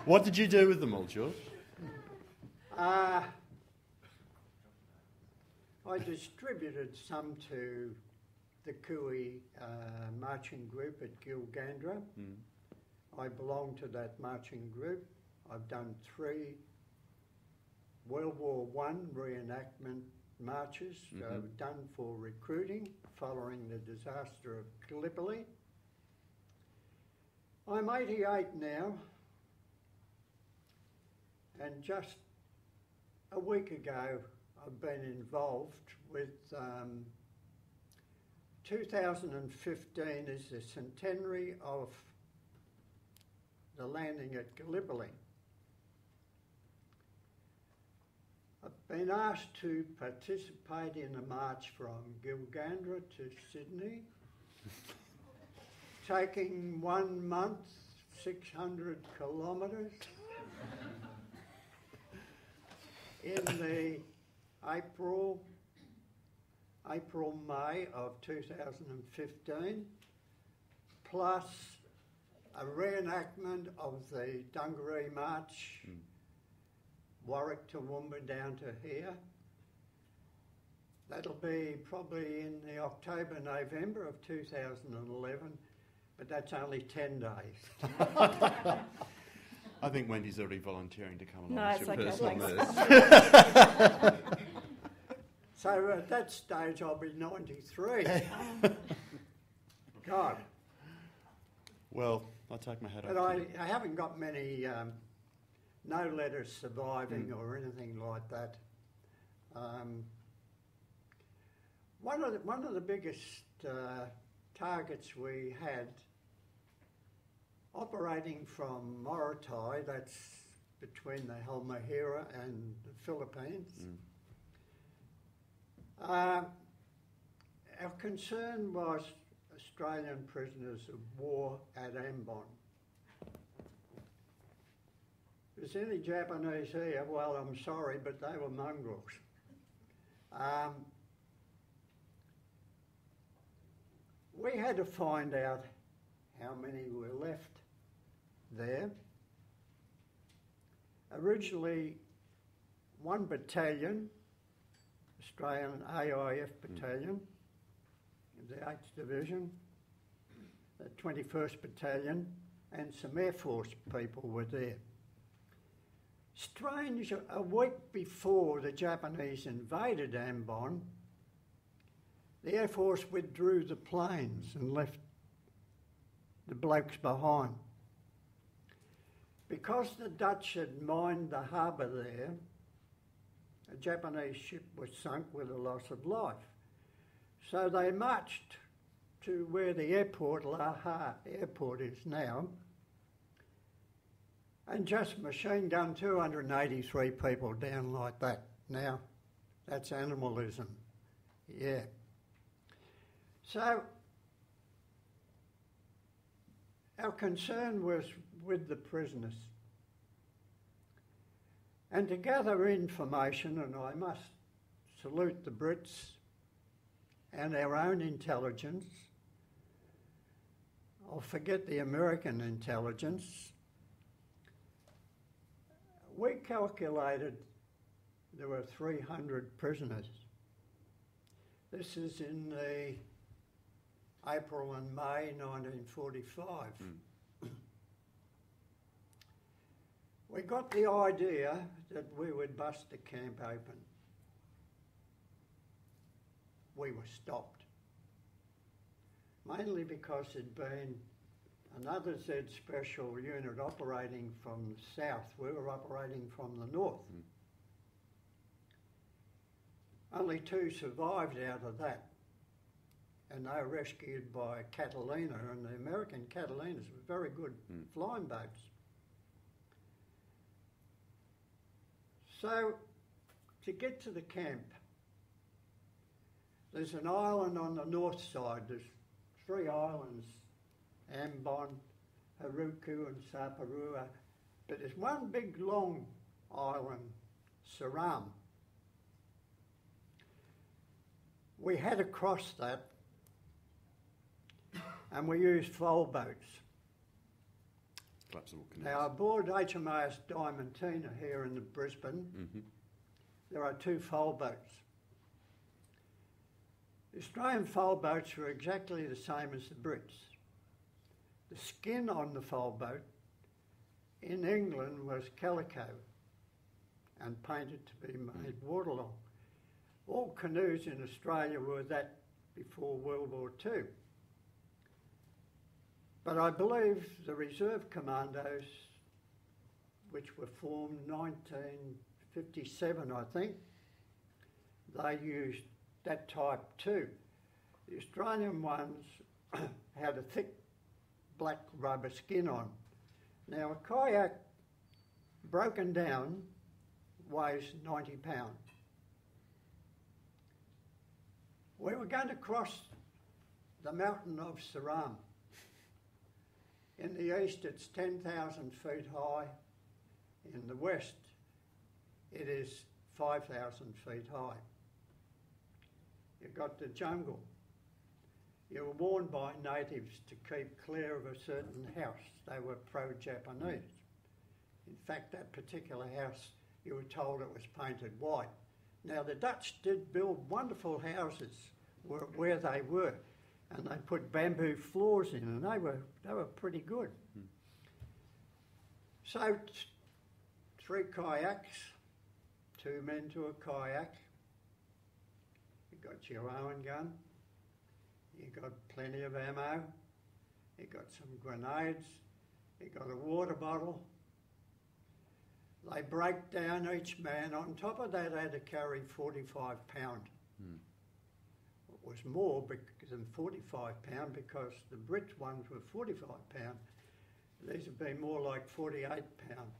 What did you do with them all, George? I distributed some to the Kui marching group at Gilgandra. I belong to that marching group. I've done 3 World War I reenactment marches done for recruiting following the disaster of Gallipoli. I'm 88 now, and just a week ago I've been involved with 2015 is the centenary of the landing at Gallipoli. I've been asked to participate in a march from Gilgandra to Sydney, taking 1 month, 600 kilometres in the April-May of 2015, plus a reenactment of the Dungaree March, Warwick to Woomba down to here. That'll be probably in the October, November of 2011, but that's only 10 days. I think Wendy's already volunteering to come along No, as it's your okay, personal thanks. nurse. So at that stage I'll be 93. God. Well, I take my hat off. But to you. I haven't got many, no letters surviving or anything like that. One of the biggest targets we had operating from Morotai, that's between the Halmahera and the Philippines. Our concern was Australian prisoners of war at Ambon. If there's any Japanese here, well, I'm sorry, but they were mongrels. We had to find out how many were left there. Originally, 1 battalion, Australian AIF battalion, the 8th Division, the 21st Battalion, and some Air Force people were there. Strange, a week before the Japanese invaded Ambon, the Air Force withdrew the planes and left the blokes behind. Because the Dutch had mined the harbour there, a Japanese ship was sunk with a loss of life. So they marched to where the airport, Laha Airport, is now, and just machine gunned 283 people down like that. Now, that's animalism. Yeah. So, our concern was with the prisoners. And to gather information, and I must salute the Brits and our own intelligence, I'll forget the American intelligence, we calculated there were 300 prisoners. This is in the April and May 1945. We got the idea that we would bust the camp open. We were stopped. Mainly because there'd been another Z special unit operating from the south. We were operating from the north. Only 2 survived out of that. And they were rescued by Catalina, and the American Catalinas were very good flying boats. So, to get to the camp, There's an island on the north side. There's 3 islands, Ambon, Haruku and Saparua. But there's one big long island, Saram. We had to cross that and we used foal boats. Collapsible canoes. Now aboard HMAS Diamantina here in Brisbane, there are 2 foal boats. The Australian foal boats were exactly the same as the Brits. The skin on the foal boat in England was calico and painted to be made waterlogged. All canoes in Australia were that before World War II. But I believe the Reserve Commandos, which were formed 1957, I think, they used that type too. The Australian ones had a thick black rubber skin on. Now a kayak broken down weighs 90 pounds. We were going to cross the mountain of Saram. In the east it's 10,000 feet high. In the west it is 5,000 feet high. You've got the jungle. You were warned by natives to keep clear of a certain house. They were pro-Japanese. In fact, that particular house, you were told it was painted white. Now, the Dutch did build wonderful houses where they were, and they put bamboo floors in, and they were pretty good. So, 3 kayaks, 2 men to a kayak. You got your own gun. You got plenty of ammo. You got some grenades. You got a water bottle. They break down each man. On top of that, they had to carry 45 pound. It was more than 45 pound because the Brits ones were 45 pound. These would be more like 48 pound.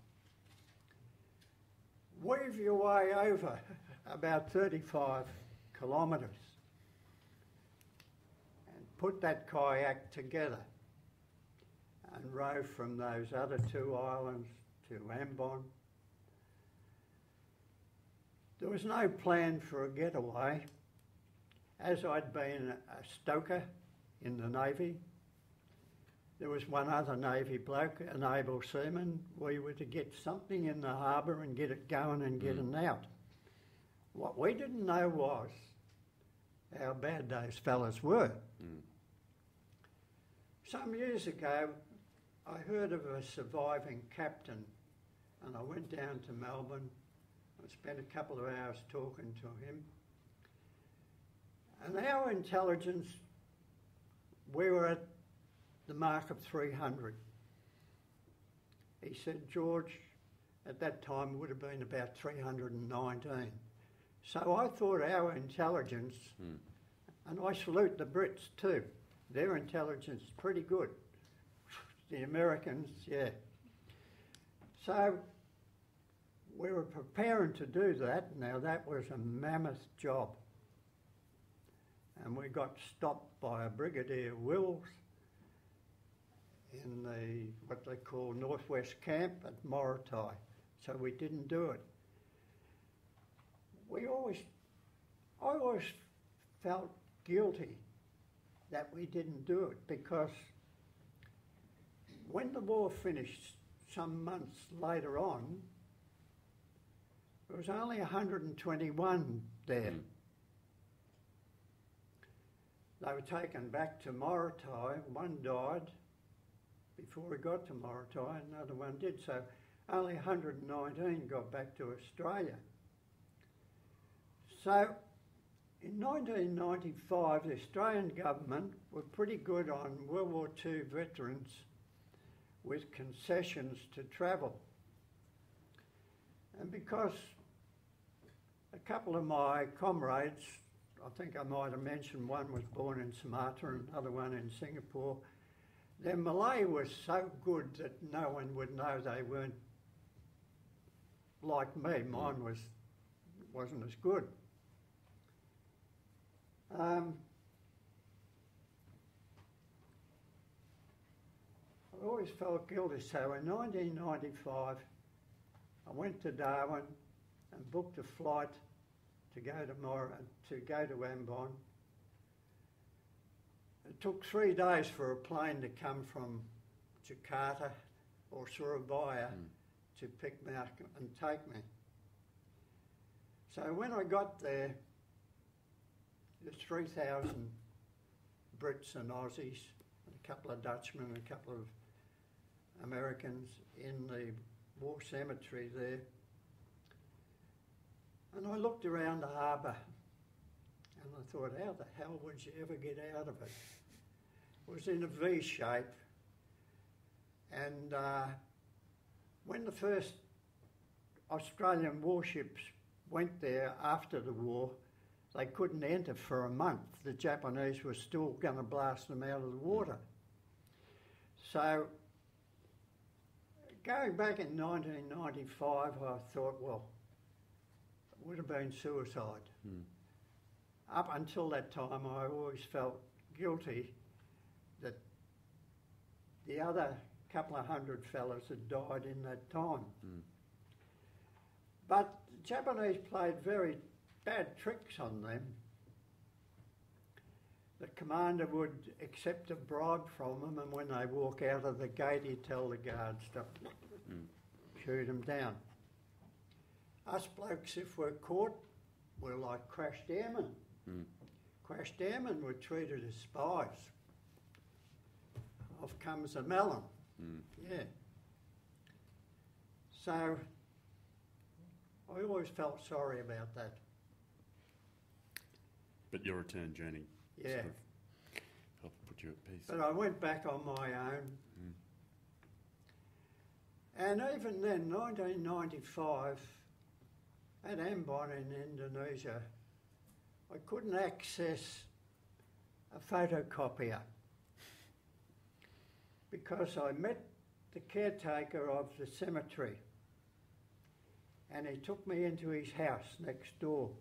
Weave your way over about 35 kilometres and put that kayak together and row from those other 2 islands to Ambon. There was no plan for a getaway. As I'd been a stoker in the Navy, there was one other Navy bloke, an able seaman. We were to get something in the harbour and get it going and get it out. What we didn't know was how bad those fellas were. Some years ago, I heard of a surviving captain, and I went down to Melbourne. I spent a couple of hours talking to him. And our intelligence, we were at the mark of 300. He said, George, at that time would have been about 319. So I thought our intelligence, and I salute the Brits too, their intelligence is pretty good. The Americans, yeah. So we were preparing to do that. Now that was a mammoth job. And we got stopped by a Brigadier Wills in the, what they call Northwest Camp at Morotai. So we didn't do it. I always felt guilty that we didn't do it because when the war finished some months later on, there was only 121 there. They were taken back to Morotai. One died before he got to Morotai, another one did. So only 119 got back to Australia. So in 1995, the Australian government were pretty good on World War II veterans with concessions to travel. And because a couple of my comrades, I think I might have mentioned one was born in Sumatra and another one in Singapore, their Malay was so good that no one would know they weren't like me. Mine wasn't as good. I always felt guilty, so in 1995 I went to Darwin and booked a flight to go to Ambon. It took 3 days for a plane to come from Jakarta or Surabaya to pick me up and take me. So when I got there, there's 3,000 Brits and Aussies, and a couple of Dutchmen and a couple of Americans in the war cemetery there. And I looked around the harbour and I thought, how the hell would you ever get out of it? It was in a V shape, and when the first Australian warships went there after the war, they couldn't enter for a month. The Japanese were still going to blast them out of the water. So going back in 1995, I thought, well, it would have been suicide. Up until that time, I always felt guilty that the other couple of hundred fellas had died in that time. But the Japanese played very bad tricks on them. The commander would accept a bribe from them, and when they walk out of the gate, he'd tell the guards to shoot them down. Us blokes, if we're caught, we're like crashed airmen. Crashed airmen were treated as spies. Off comes a melon. Yeah. So I always felt sorry about that. But your return journey Yeah. sort of helped put you at peace. But I went back on my own. And even then, 1995, at Ambon in Indonesia, I couldn't access a photocopier because I met the caretaker of the cemetery and he took me into his house next door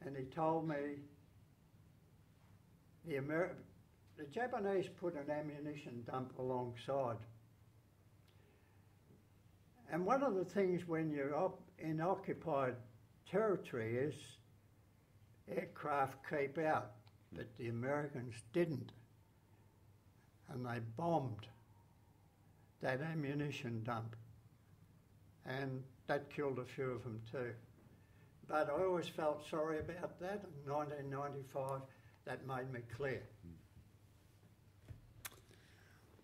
and he told me the Japanese put an ammunition dump alongside. And one of the things when you're in occupied territory is aircraft keep out, but the Americans didn't. And they bombed that ammunition dump. And that killed a few of them too. But I always felt sorry about that. In 1995, that made me clear.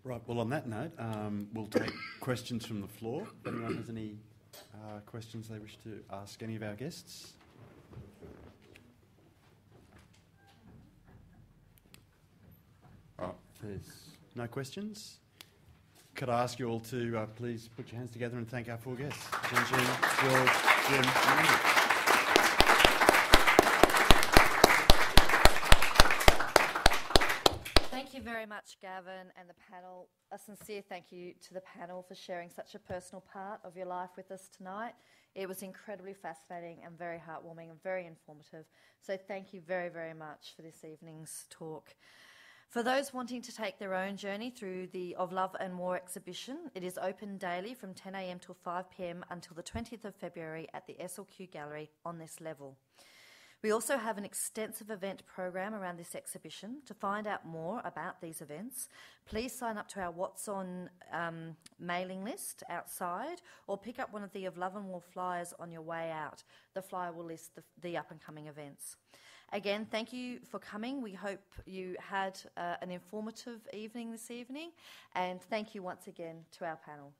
Right, well on that note, we'll take questions from the floor. If anyone has any questions they wish to ask any of our guests. There's no questions. Could I ask you all to please put your hands together and thank our four guests, Jean, George, Jim and Wendy. Thank you very much, Gavin and the panel. A sincere thank you to the panel for sharing such a personal part of your life with us tonight. It was incredibly fascinating and very heartwarming and very informative. So thank you very, very much for this evening's talk. For those wanting to take their own journey through the Of Love and War exhibition, it is open daily from 10 a.m. till 5 p.m. until the 20th of February at the SLQ Gallery on this level. We also have an extensive event program around this exhibition. To find out more about these events, please sign up to our What's On mailing list outside or pick up one of the Of Love and War flyers on your way out. The flyer will list the up-and-coming events. Again, thank you for coming. We hope you had an informative evening this evening, and thank you once again to our panel.